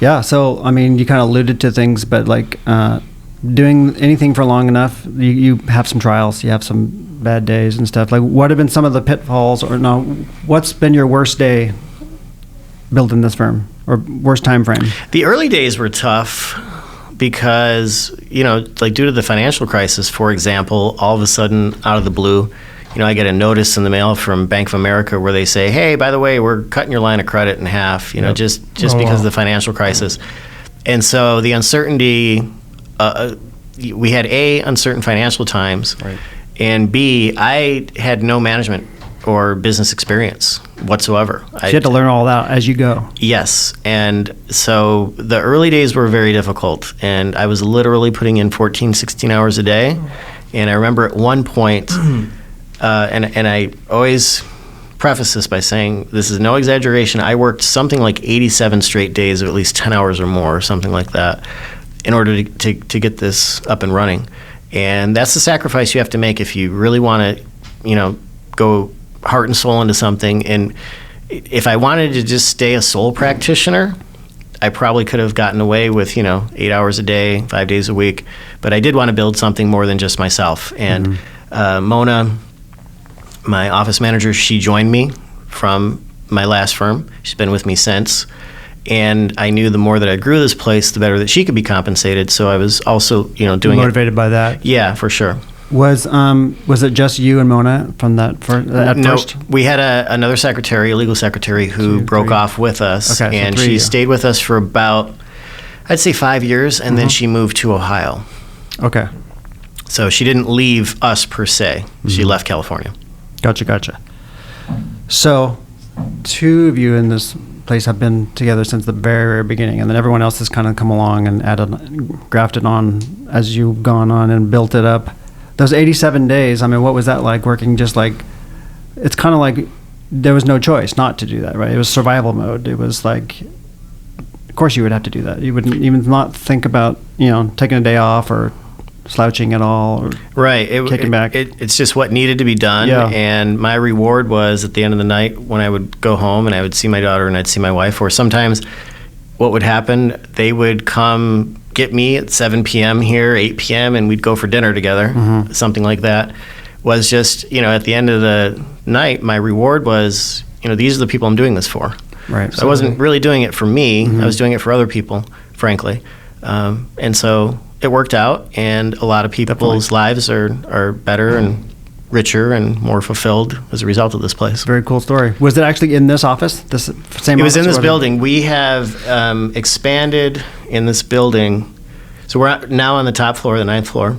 Yeah. So, I mean, you kind of alluded to things, but like doing anything for long enough, you have some trials, you have some bad days and stuff. Like, what have been some of the pitfalls, or no, what's been your worst day building this firm, or worst time frame? The early days were tough because, like due to the financial crisis, for example, all of a sudden, out of the blue, I get a notice in the mail from Bank of America where they say, hey, by the way, we're cutting your line of credit in half, just because of the financial crisis. And so the uncertainty, we had A, uncertain financial times, Right. and B, I had no management or business experience whatsoever. You had to learn all that as you go. Yes. And so the early days were very difficult, and I was literally putting in 14, 16 hours a day. And I remember at one point, and I always preface this by saying this is no exaggeration, I worked something like 87 straight days of at least 10 hours or more, or something like that, in order to get this up and running. And that's the sacrifice you have to make if you really want to, go heart and soul into something. And if I wanted to just stay a sole practitioner, I probably could have gotten away with, 8 hours a day, 5 days a week. But I did want to build something more than just myself. And Mona, my office manager, she joined me from my last firm. She's been with me since. And I knew the more that I grew this place, the better that she could be compensated. So I was also, doing Motivated by that. Yeah, for sure. Was it just you and Mona from that at No, first? we had another secretary, a legal secretary, who broke off with us. Okay, so and three of she you. stayed with us for about, I'd say 5 years, and then she moved to Ohio. Okay. So she didn't leave us per se. She left California. Gotcha. So, two of you in this place have been together since the very, very beginning, and then everyone else has kind of come along and grafted on as you've gone on and built it up. Those 87 days, I mean, what was that like, working just like, it's kind of like there was no choice not to do that, right? It was survival mode. It was like, of course you would have to do that. You wouldn't even not think about, taking a day off or slouching at all, or Right. kicking back. It's just what needed to be done. Yeah. And my reward was at the end of the night when I would go home and I would see my daughter and I'd see my wife, or sometimes what would happen, they would come get me at 7 p.m. here, 8 p.m., and we'd go for dinner together, something like that. Was just, at the end of the night, my reward was, these are the people I'm doing this for. Right. So I wasn't really doing it for me. I was doing it for other people, frankly. And so it worked out, and a lot of people's lives are better and richer and more fulfilled as a result of this place. Very cool story. Was it actually in this office? This same? It was in office, this or building. We have expanded in this building. So we're now on the top floor, the 9th floor.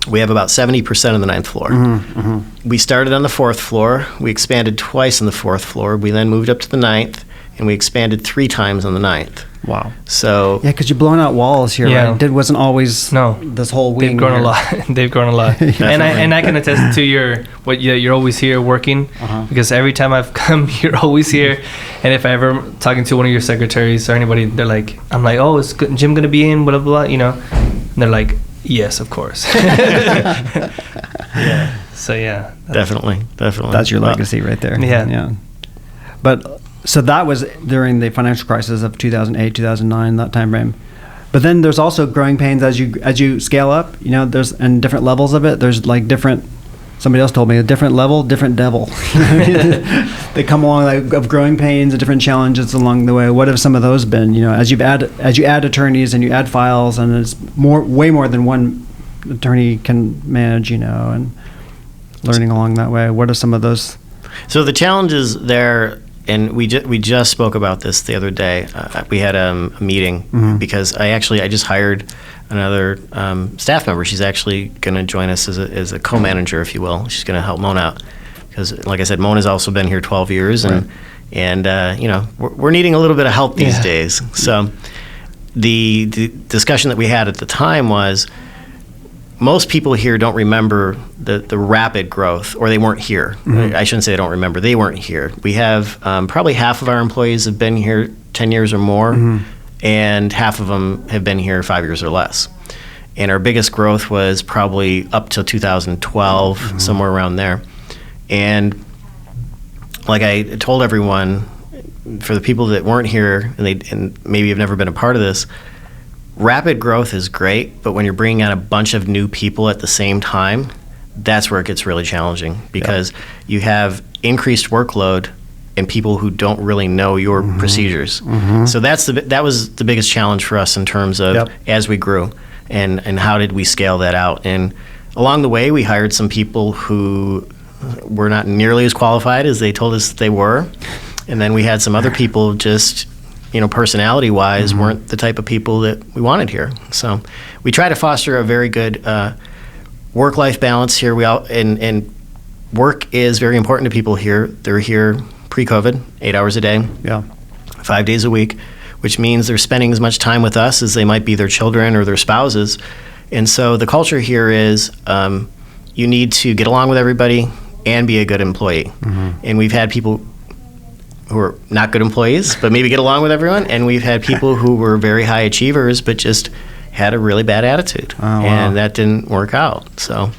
We have about 70% of the 9th floor. We started on the 4th floor. We expanded twice on the 4th floor. We then moved up to the 9th, and we expanded 3 times on the 9th. Wow. So Yeah, because you're blowing out walls here, Yeah. right? It wasn't always No. this whole wing. They've grown here. a lot. They've grown a lot. And I can attest to you're always here working, because every time I've come, you're always here. And if I ever talking to one of your secretaries or anybody, they're like, I'm like, oh, is Jim gonna be in? Blah blah blah. And they're like, yes, of course. Yeah. So yeah. definitely. That's your legacy right there. Yeah. But so that was during the financial crisis of 2008, 2009, that time frame. But then there's also growing pains as you scale up. There's and different levels of it. There's like different. Somebody else told me a different level, different devil. They come along like of growing pains and different challenges along the way. What have some of those been? As you add attorneys and you add files, and it's way more than one attorney can manage. And learning along that way. What are some of those? So the challenges there, and we just spoke about this the other day. We had a meeting because I just hired another staff member. She's actually going to join us as a co-manager, if you will. She's going to help Mona out because, like I said, Mona's also been here 12 years, and we're needing a little bit of help these days. So the discussion that we had at the time was most people here don't remember the rapid growth, or they weren't here. I shouldn't say they don't remember. They weren't here. We have probably half of our employees have been here 10 years or more, and half of them have been here 5 years or less. And our biggest growth was probably up till 2012, somewhere around there. And like I told everyone, for the people that weren't here and maybe have never been a part of this, rapid growth is great, but when you're bringing on a bunch of new people at the same time, that's where it gets really challenging, because you have increased workload and people who don't really know your procedures. So that was the biggest challenge for us in terms of as we grew, and how did we scale that out. And along the way, we hired some people who were not nearly as qualified as they told us they were. And then we had some other people just, personality-wise, weren't the type of people that we wanted here. So we try to foster a very good work-life balance here. And work is very important to people here. They're here pre-COVID, 8 hours a day, 5 days a week, which means they're spending as much time with us as they might be their children or their spouses. And so the culture here is you need to get along with everybody and be a good employee. And we've had people who are not good employees, but maybe get along with everyone. And we've had people who were very high achievers, but just had a really bad attitude. And that didn't work out. So,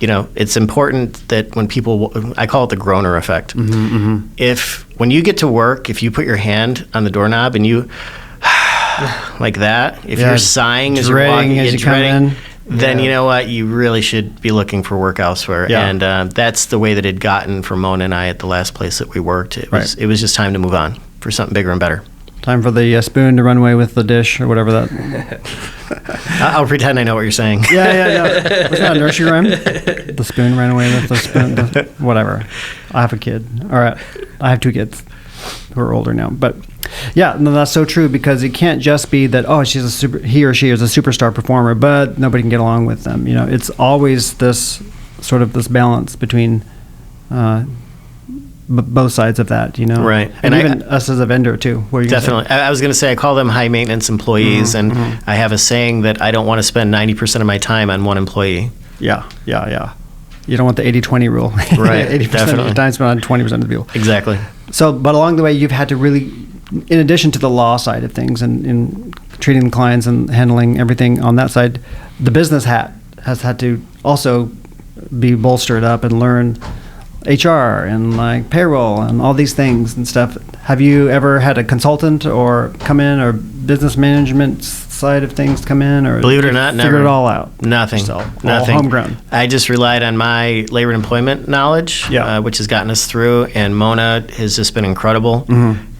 it's important that when people, I call it the Groener Effect. When you get to work, if you put your hand on the doorknob and you, like that, if you're sighing as you're walking, as you dreading, then you know what? You really should be looking for work elsewhere. And that's the way that it had gotten for Mona and I at the last place that we worked. It was just time to move on for something bigger and better. Time for the spoon to run away with the dish, or whatever that. I'll pretend I know what you're saying. No. Wasn't that a nursery rhyme? The spoon ran away with the spoon. Whatever. I have a kid. All right. I have 2 kids who are older now. But yeah, no, that's so true, because it can't just be that, he or she is a superstar performer, but nobody can get along with them. It's always this sort of this balance between both sides of that, Right. And even us as a vendor too. What are you definitely. I was going to say, I call them high maintenance employees, and I have a saying that I don't want to spend 90% of my time on one employee. Yeah. You don't want the 80-20 rule. Right. 80% definitely. of your time spent on 20% of the people. Exactly. So, but along the way, you've had to really, in addition to the law side of things and in treating the clients and handling everything on that side, the business hat has had to also be bolstered up and learn HR and like payroll and all these things and stuff. Have you ever had a consultant or come in, or business management side of things come in, or believe it or not, figure never. it all out? Nothing. Nothing. All homegrown. I just relied on my labor and employment knowledge, which has gotten us through. And Mona has just been incredible.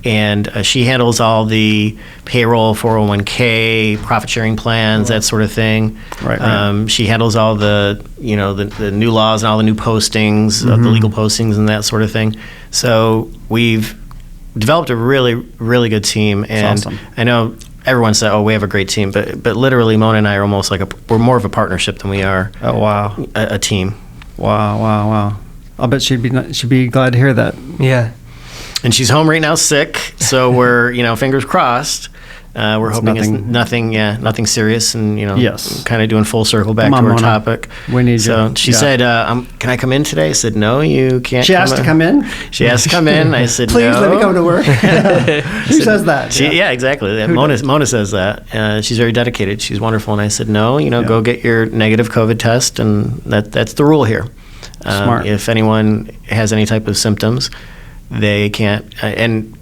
And she handles all the payroll, 401k, profit sharing plans, that sort of thing. Right. She handles all the the new laws and all the new postings, the legal postings and that sort of thing. So we've developed a really, really good team. And awesome. I know everyone said, "Oh, we have a great team," but literally, Mona and I are almost like we're more of a partnership than we are. Oh wow. A team. Wow. I'll bet she'd be glad to hear that. Yeah. And she's home right now sick, so we're fingers crossed. We're hoping it's nothing serious, and kind of doing full circle back to our Mona. topic. We need so you. she said, "Can I come in today?" I said, "No, you can't." She asked to come in. She asked to come in. I said, "Please no. let me come to work." Who says that? Yeah, exactly. Mona says that. She's very dedicated. She's wonderful. And I said, "No, go get your negative COVID test, and that's the rule here. Smart. If anyone has any type of symptoms, they can't." And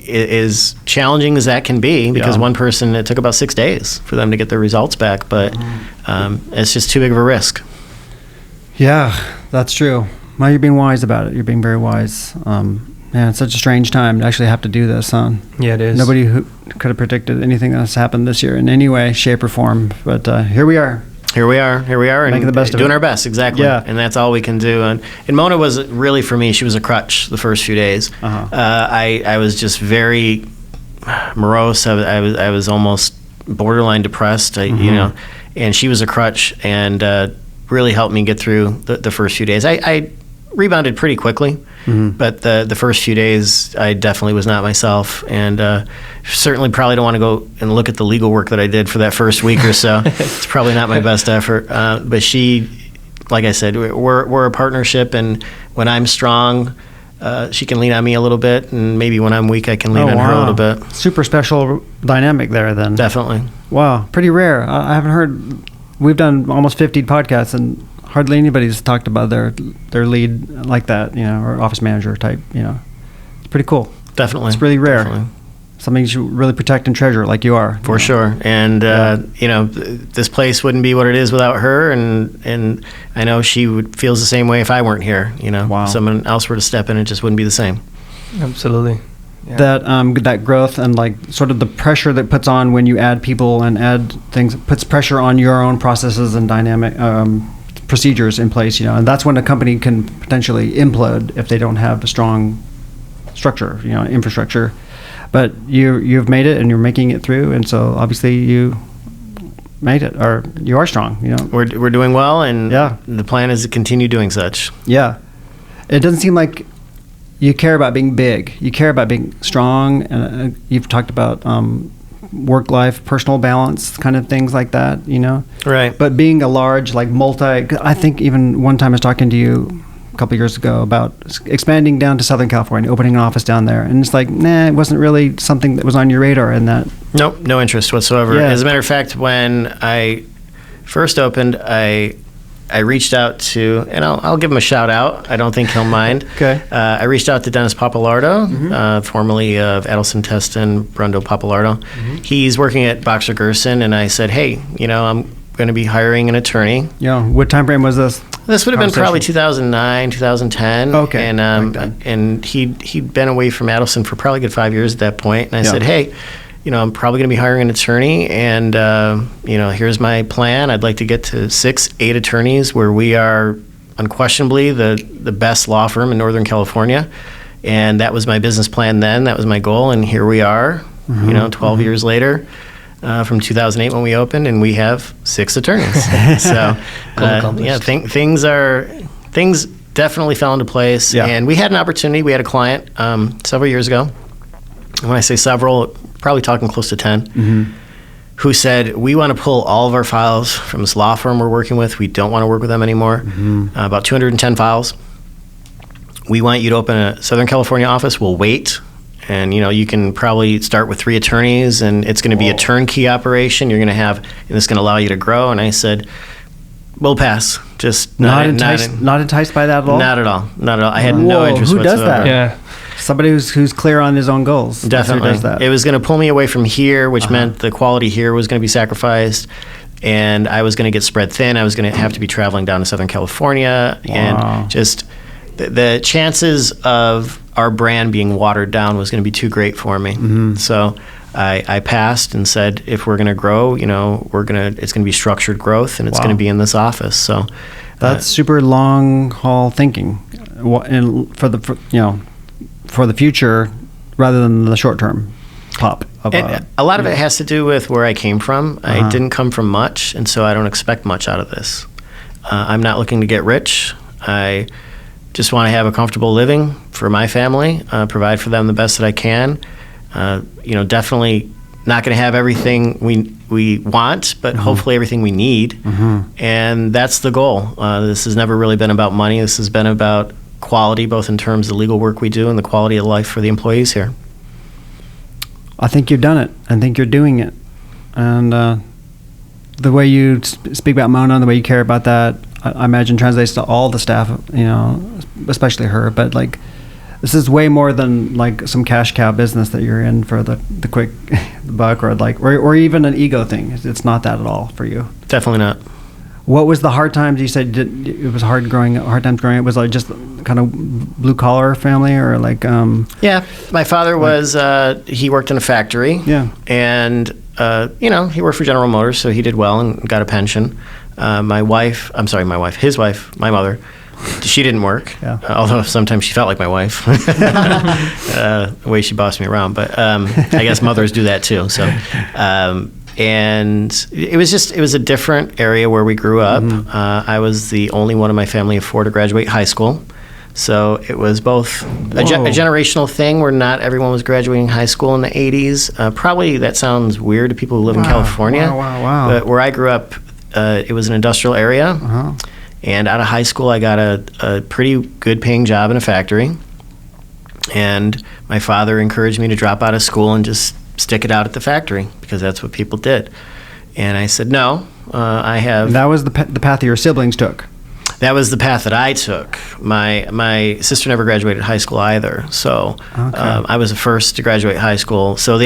as challenging as that can be, because one person, it took about 6 days for them to get their results back, but it's just too big of a risk. Yeah, that's true. Well, you're being wise about it. You're being very wise. Man, it's such a strange time to actually have to do this, huh? Yeah, it is. Nobody who could have predicted anything that's happened this year in any way, shape, or form. But here we are. Here we are, and making the best of doing it. our best, exactly. Yeah. And that's all we can do. And Mona was really, for me, she was a crutch the first few days. I was just very morose. I was almost borderline depressed. And she was a crutch and really helped me get through the first few days. I rebounded pretty quickly. But the first few days, I definitely was not myself, and certainly probably don't want to go and look at the legal work that I did for that first week or so. It's probably not my best effort. But she, like I said, we're a partnership, and when I'm strong, she can lean on me a little bit, and maybe when I'm weak, I can lean on her a little bit. Super special dynamic there, then. Definitely. Wow, pretty rare. I haven't heard. We've done almost 50 podcasts, and hardly anybody's talked about their lead like that, or office manager type. It's pretty cool. Definitely. It's really rare. Definitely. Something you should really protect and treasure, like you are. For sure. And this place wouldn't be what it is without her, and I know she feels the same way if I weren't here. Wow. Someone else were to step in, it just wouldn't be the same. Absolutely. Yeah. That growth and like sort of the pressure that puts on when you add people and add things, puts pressure on your own processes and dynamic procedures in place, and that's when a company can potentially implode if they don't have a strong structure, infrastructure. But you've made it, and you're making it through, and so obviously you made it, or you are strong. We're doing well, and yeah. The plan is to continue doing such. Yeah, it doesn't seem like you care about being big. You care about being strong, and you've talked about work-life, personal balance, kind of things like that. Right. But being a large, like I think even one time I was talking to you a couple of years ago about expanding down to Southern California, opening an office down there, and it's like, it wasn't really something that was on your radar in that. Nope, no interest whatsoever. Yeah. As a matter of fact, when I first opened, I reached out to, and I'll give him a shout out. I don't think he'll mind. Okay. I reached out to Dennis Papalardo, formerly of Adelson Teston, Brundo Papalardo. He's working at Boxer Gerson, and I said, hey, I'm going to be hiring an attorney. Yeah. What time frame was this? This would have been probably 2009, 2010. Okay. And he'd been away from Adelson for probably a good 5 years at that point. And I said, hey, I'm probably going to be hiring an attorney, and here's my plan. I'd like to get to 6-8 attorneys, where we are unquestionably the best law firm in Northern California. And that was my business plan then. That was my goal, and here we are, 12 years later. From 2008 when we opened, and we have 6 attorneys. So, things definitely fell into place. Yeah. And we had an opportunity. We had a client several years ago. And when I say several, probably talking close to 10, who said, we want to pull all of our files from this law firm we're working with. We don't want to work with them anymore. About 210 files. We want you to open a Southern California office. We'll wait. And, you can probably start with 3 attorneys, and it's going to be a turnkey operation. You're going to have, and it's going to allow you to grow. And I said, we'll pass. Just not enticed by that at all? Not at all. Not at all. I had no interest whatsoever. Who does that? Yeah. Somebody who's clear on his own goals. Definitely. Does that. It was going to pull me away from here, which meant the quality here was going to be sacrificed. And I was going to get spread thin. I was going to have to be traveling down to Southern California. Wow. And just the chances of our brand being watered down was going to be too great for me. So I passed and said, if we're going to grow, it's going to be structured growth, and it's going to be in this office. So that's super long haul thinking, and for the future rather than the short term pop. And a lot of it has to do with where I came from. I didn't come from much, and so I don't expect much out of this. I'm not looking to get rich. I just want to have a comfortable living for my family, provide for them the best that I can. Definitely not going to have everything we want, but hopefully everything we need. And that's the goal. This has never really been about money. This has been about quality, both in terms of the legal work we do and the quality of life for the employees here. I think you've done it. I think you're doing it. And the way you speak about Mona, the way you care about that, I imagine translates to all the staff, especially her. But like, this is way more than like some cash cow business that you're in for the quick buck, or even an ego thing. It's not that at all for you. Definitely not. What was the hard times? You said it was hard times growing up. Was it like just kind of blue collar family, or like? Yeah, my father was. He worked in a factory. Yeah, and he worked for General Motors, so he did well and got a pension. My mother, she didn't work. Yeah. Although sometimes she felt like my wife, the way she bossed me around. But I guess mothers do that too. So, and it was a different area where we grew up. I was the only one in my family of 4 to graduate high school. So it was both a Whoa. generational thing where not everyone was graduating high school in the 80s. Probably that sounds weird to people who live in California. Wow. But where I grew up, it was an industrial area. Uh-huh. And out of high school, I got a pretty good paying job in a factory. And my father encouraged me to drop out of school and just stick it out at the factory because that's what people did. And I said, no, I have... And that was the path your siblings took. That was the path that I took. My sister never graduated high school either, so I was the first to graduate high school. So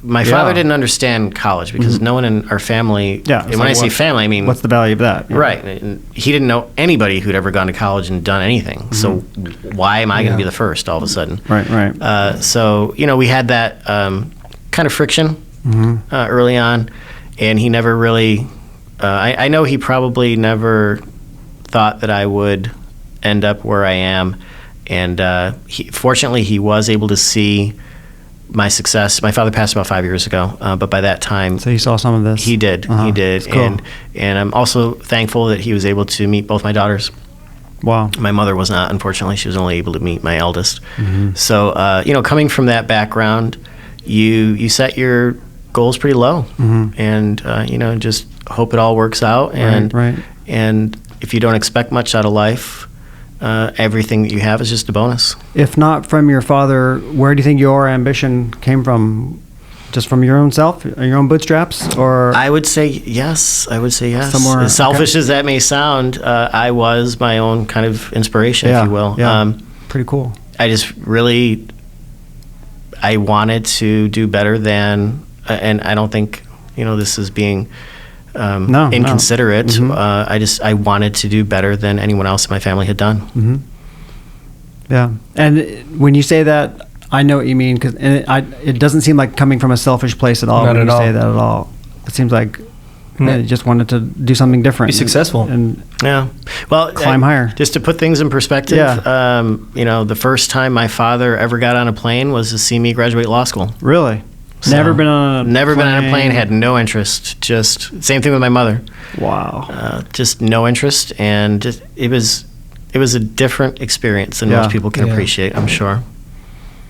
my father didn't understand college because no one in our family. Yeah, and when I say family, I mean what's the value of that? Yeah. Right. And he didn't know anybody who'd ever gone to college and done anything. So why am I going to be the first all of a sudden? Right. So we had that kind of friction early on, and he never really. I know he probably never thought that I would end up where I am, and fortunately he was able to see my success. My father passed about 5 years ago, but by that time, So he saw some of this. he did. He did, That's cool. and I'm also thankful that he was able to meet both my daughters. Wow. My mother was not, unfortunately. She was only able to meet my eldest. So coming from that background, you set your goals pretty low, and just hope it all works out. And Right. and if you don't expect much out of life, everything that you have is just a bonus. If not from your father, where do you think your ambition came from? Just from your own self, your own bootstraps, or I would say yes. Somewhere- As selfish as that may sound, I was my own kind of inspiration, if you will. Yeah. Pretty cool. I just really, I wanted to do better than, and I don't think, this is being No. inconsiderate. I wanted to do better than anyone else in my family had done. Yeah. And when you say that, I know what you mean, because it doesn't seem like coming from a selfish place at all Not when at you say all. that at all. It seems like you just wanted to do something different. Be successful. And Yeah. Well, Climb higher. Just to put things in perspective, the first time my father ever got on a plane was to see me graduate law school. really? So, Never been on a plane, had no interest. Just same thing with my mother. Wow. Just no interest, and just, it was a different experience than Yeah. most people can appreciate, I'm sure.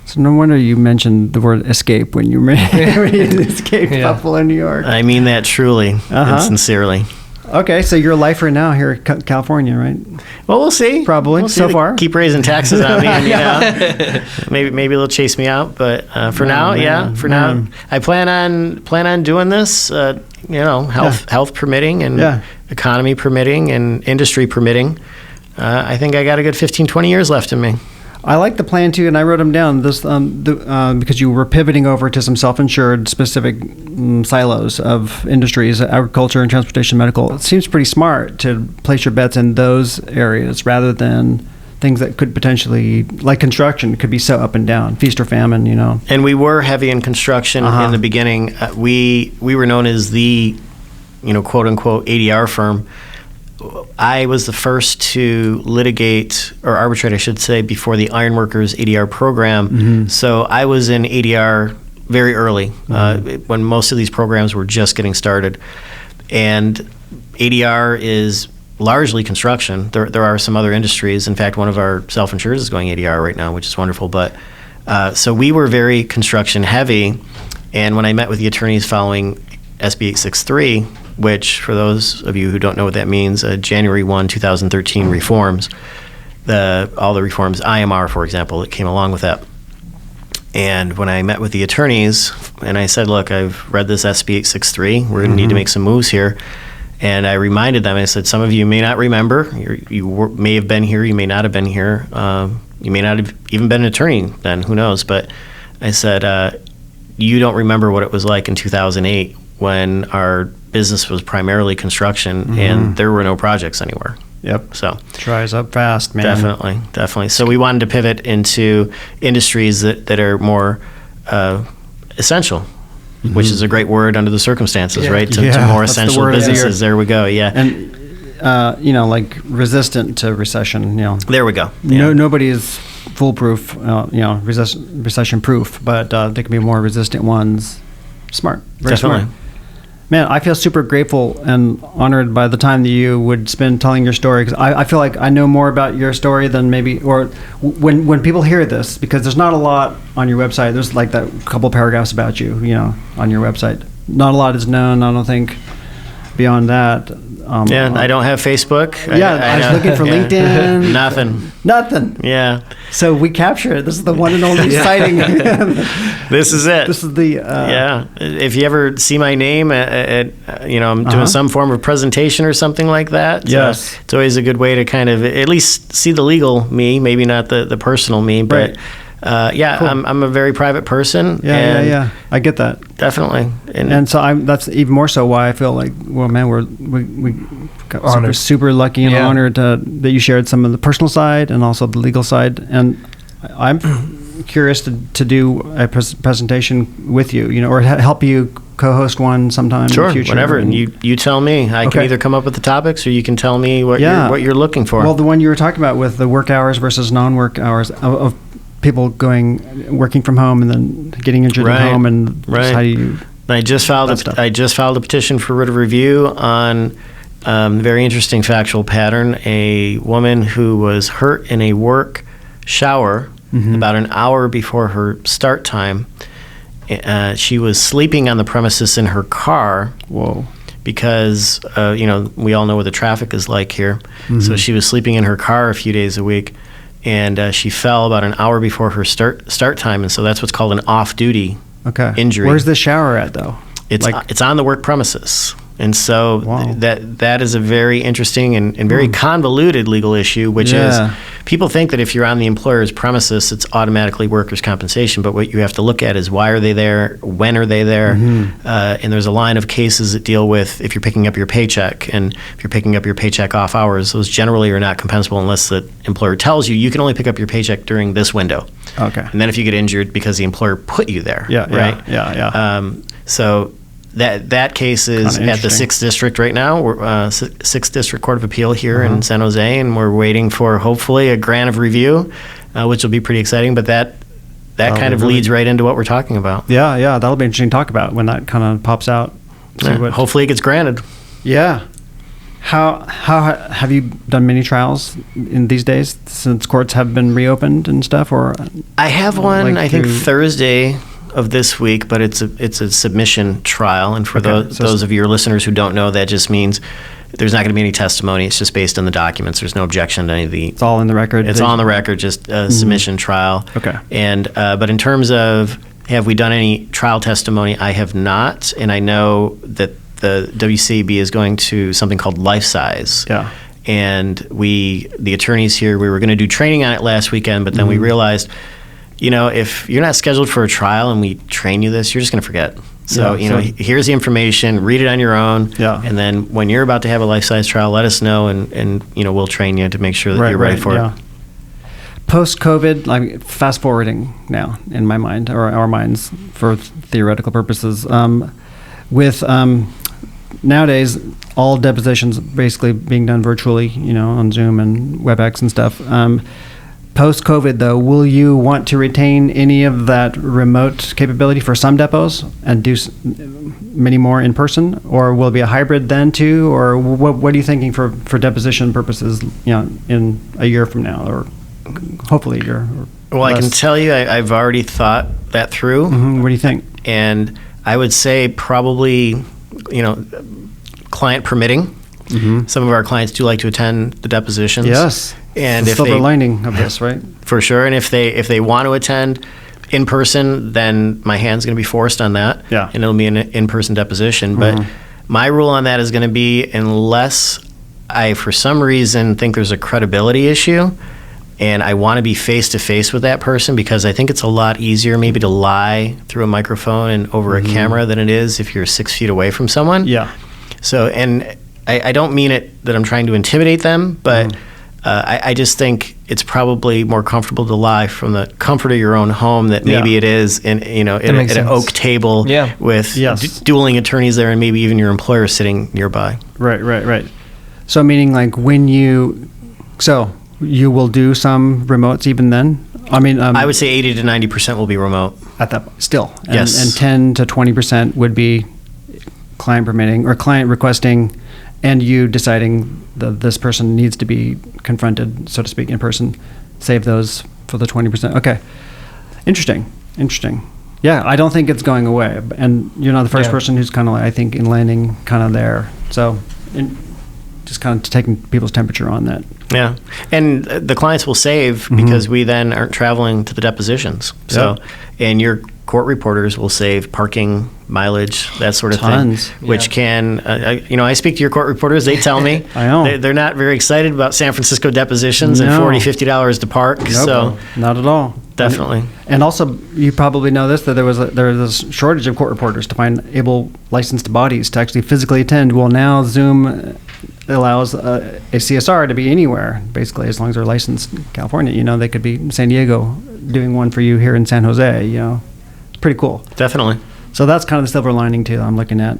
So no wonder you mentioned the word escape when you escaped Buffalo, New York. I mean that truly and sincerely. Okay, so you're a lifer now here in California, right? Well, we'll see. Probably, We'll see. so They far. keep raising taxes on me, and, maybe they'll chase me out. But for now, now, I plan on doing this. Health permitting and economy permitting and industry permitting. I think I got a good 15, 20 years left in me. I like the plan too, and I wrote them down. This because you were pivoting over to some self-insured specific silos of industries, agriculture and transportation, medical. It seems pretty smart to place your bets in those areas rather than things that could potentially, like construction, could be so up and down, feast or famine. And we were heavy in construction in the beginning. We were known as the, quote unquote ADR firm. I was the first to litigate, or arbitrate, I should say, before the Ironworkers ADR program. So I was in ADR very early, when most of these programs were just getting started. And ADR is largely construction. There are some other industries. In fact, one of our self-insurers is going ADR right now, which is wonderful. But so we were very construction heavy. And when I met with the attorneys following SB 863, which, for those of you who don't know what that means, January 1, 2013 reforms, all the reforms, IMR, for example, that came along with that. And when I met with the attorneys, and I said, look, I've read this SB 863, we're going to need to make some moves here. And I reminded them, I said, some of you may not remember, you may have been here, you may not have been here, you may not have even been an attorney then, who knows. But I said, you don't remember what it was like in 2008 when our business was primarily construction and there were no projects anywhere. Yep. So Dries up fast, man. Definitely. So we wanted to pivot into industries that are more essential, which is a great word under the circumstances, right? To more that's the essential word of the year. businesses. There we go. Yeah. And like resistant to recession. There we go. Nobody is foolproof. recession proof, but there can be more resistant ones. Smart. Very Definitely. smart. Man, I feel super grateful and honored by the time that you would spend telling your story, because I feel like I know more about your story than maybe, or when people hear this, because there's not a lot on your website. There's like that couple paragraphs about you, on your website. Not a lot is known, I don't think, beyond that. I don't have Facebook. I was looking for LinkedIn. Nothing. Yeah. So we capture it. This is the one and only sighting. This is it. This is the... If you ever see my name I'm doing some form of presentation or something like that. Yes. It's always a good way to kind of at least see the legal me, maybe not the personal me, but... Right. Cool. I'm a very private person. Yeah. I get that. Definitely. And so that's even more so why I feel like, well, man, we got super lucky and honored that you shared some of the personal side and also the legal side. And I'm curious to do a presentation with you, or help you co-host one sometime in the future. Whatever. And you tell me. I can either come up with the topics or you can tell me what you're looking for. Well, the one you were talking about with the work hours versus non-work hours of people working from home and then getting injured at home, and how do you... I just filed a petition for writ of review on a very interesting factual pattern. A woman who was hurt in a work shower about an hour before her start time. She was sleeping on the premises in her car. Whoa. Because, we all know what the traffic is like here. So she was sleeping in her car a few days a week. And she fell about an hour before her start time, and so that's what's called an off-duty injury. Where's the shower at, though? It's on the work premises, and so that is a very interesting and very convoluted legal issue, which is people think that if you're on the employer's premises, it's automatically workers' compensation, but what you have to look at is why are they there, when are they there, and there's a line of cases that deal with if you're picking up your paycheck, and if you're picking up your paycheck off hours, those generally are not compensable unless the employer tells you can only pick up your paycheck during this window. Okay. And then if you get injured because the employer put you there, so that case is at the 6th District right now. We're 6th District Court of Appeal here in San Jose, and we're waiting for hopefully a grant of review, which will be pretty exciting. But that kind of leads right into what we're talking about. Yeah, that'll be interesting to talk about when that kind of pops out. Hopefully it gets granted. Yeah. How have you done many trials in these days since courts have been reopened and stuff? Or I have one, I think Thursday of this week, but it's a submission trial, and for those of your listeners who don't know, that just means there's not going to be any testimony. It's just based on the documents. There's no objection to any of the... It's all in the record? It's all on the record, just a submission trial. Okay. And but in terms of have we done any trial testimony, I have not, and I know that the WCB is going to something called Life Size. Yeah. And the attorneys here, we were going to do training on it last weekend, but then we realized... if you're not scheduled for a trial and we train you this, you're just going to forget. So, here's the information, read it on your own. Yeah. And then when you're about to have a life-size trial, let us know and we'll train you to make sure that you're ready for it. Post-COVID, fast forwarding now in my mind, or our minds for theoretical purposes, with nowadays all depositions basically being done virtually, on Zoom and WebEx and stuff. Post-COVID, though, will you want to retain any of that remote capability for some depots and do many more in person, or will it be a hybrid then too, or what are you thinking for deposition purposes, in a year from now, or hopefully a year? Or less? I can tell you, I've already thought that through. What do you think? And I would say probably, client permitting. Some of our clients do like to attend the depositions. Yes. And the silver lining of this, right? For sure. And if they want to attend in person, then my hand's going to be forced on that. Yeah. And it'll be an in-person deposition. But my rule on that is going to be unless I, for some reason, think there's a credibility issue and I want to be face-to-face with that person, because I think it's a lot easier maybe to lie through a microphone and over a camera than it is if you're 6 feet away from someone. Yeah. So, and I don't mean it that I'm trying to intimidate them, but I just think it's probably more comfortable to lie from the comfort of your own home that maybe it is in at an oak table with dueling attorneys there, and maybe even your employer sitting nearby. Right. So meaning when you will do some remotes even then? I mean, I would say 80 to 90% will be remote. At that still, yes, and 10 to 20% would be client permitting or client requesting and you deciding that this person needs to be confronted, so to speak, in person, save those for the 20%. Okay. Interesting. Yeah, I don't think it's going away. And you're not the first person who's kind of, I think, in landing kind of there. So just kind of taking people's temperature on that. Yeah. And the clients will save because we then aren't traveling to the depositions. So, and your court reporters will save parking, mileage, that sort of thing, which can, I speak to your court reporters, they tell me I know. They're not very excited about San Francisco depositions and $40, $50 to park. Nope, so not at all. Definitely. And also, you probably know this, that there was a shortage of court reporters to find able licensed bodies to actually physically attend. Well, now Zoom allows a CSR to be anywhere, basically, as long as they're licensed in California. They could be in San Diego doing one for you here in San Jose. Pretty cool. Definitely. So that's kind of the silver lining too I'm looking at.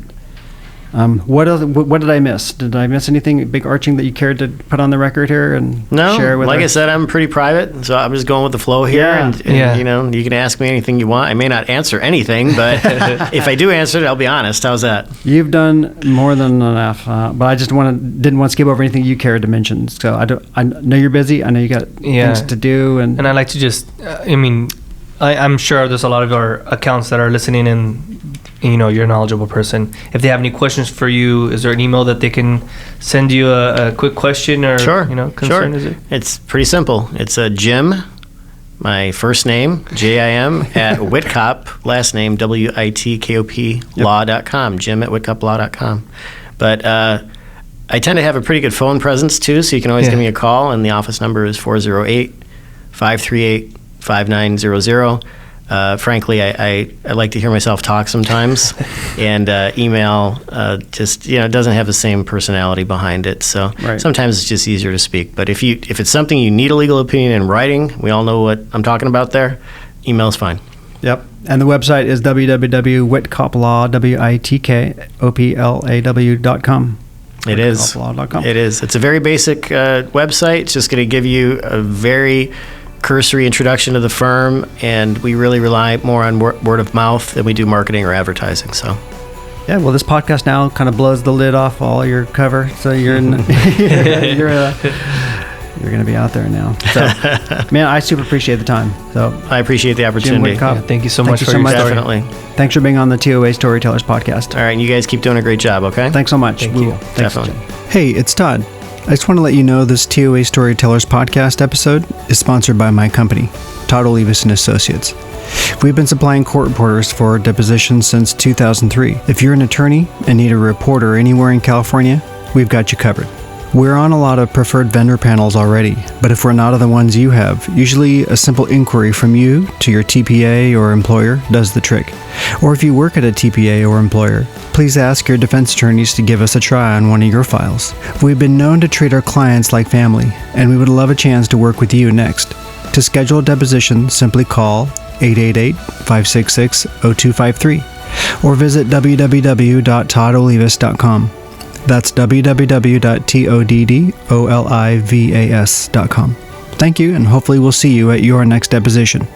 What did I miss? Did I miss anything big arching that you cared to put on the record here and share with us? I said, I'm pretty private, so I'm just going with the flow here. Yeah. And you can ask me anything you want. I may not answer anything, but if I do answer it, I'll be honest. How's that? You've done more than enough, but I just didn't want to skip over anything you cared to mention. So I know you're busy. I know you got things to do, and I like to just. I'm sure there's a lot of our accounts that are listening, and you're a knowledgeable person. If they have any questions for you, is there an email that they can send you a quick question or concern? Sure. Is it? It's pretty simple. It's Jim, my first name, Jim, at Witkop, last name, Witkop law.com, Jim at witkoplaw.com. But I tend to have a pretty good phone presence too, so you can always give me a call, and the office number is 408-538-5900. Frankly, I like to hear myself talk sometimes, and email just doesn't have the same personality behind it. So sometimes it's just easier to speak. But if it's something you need a legal opinion in writing, we all know what I'm talking about there. Email's fine. Yep. And the website is www.witkoplaw.com. It is. It is. It's a very basic website. It's just going to give you a very cursory introduction to the firm, and we really rely more on word of mouth than we do marketing or advertising. So, yeah. Well, this podcast now kind of blows the lid off all your cover, so you're you're going to be out there now. So, man, I super appreciate the time. So I appreciate the opportunity. Thank you so much for your story. Definitely. Thanks for being on the T.O.A. Storytellers podcast. All right, and you guys keep doing a great job. Okay. Thanks so much. Thank you. Thanks, definitely. Hey, it's Todd. I just want to let you know this T.O.A. Storytellers podcast episode is sponsored by my company, T.O.A. Associates. We've been supplying court reporters for depositions since 2003. If you're an attorney and need a reporter anywhere in California, we've got you covered. We're on a lot of preferred vendor panels already, but if we're not on the ones you have, usually a simple inquiry from you to your TPA or employer does the trick. Or if you work at a TPA or employer, please ask your defense attorneys to give us a try on one of your files. We've been known to treat our clients like family, and we would love a chance to work with you next. To schedule a deposition, simply call 888-566-0253 or visit www.toddolivas.com. That's www.toddolivas.com. Thank you, and hopefully we'll see you at your next deposition.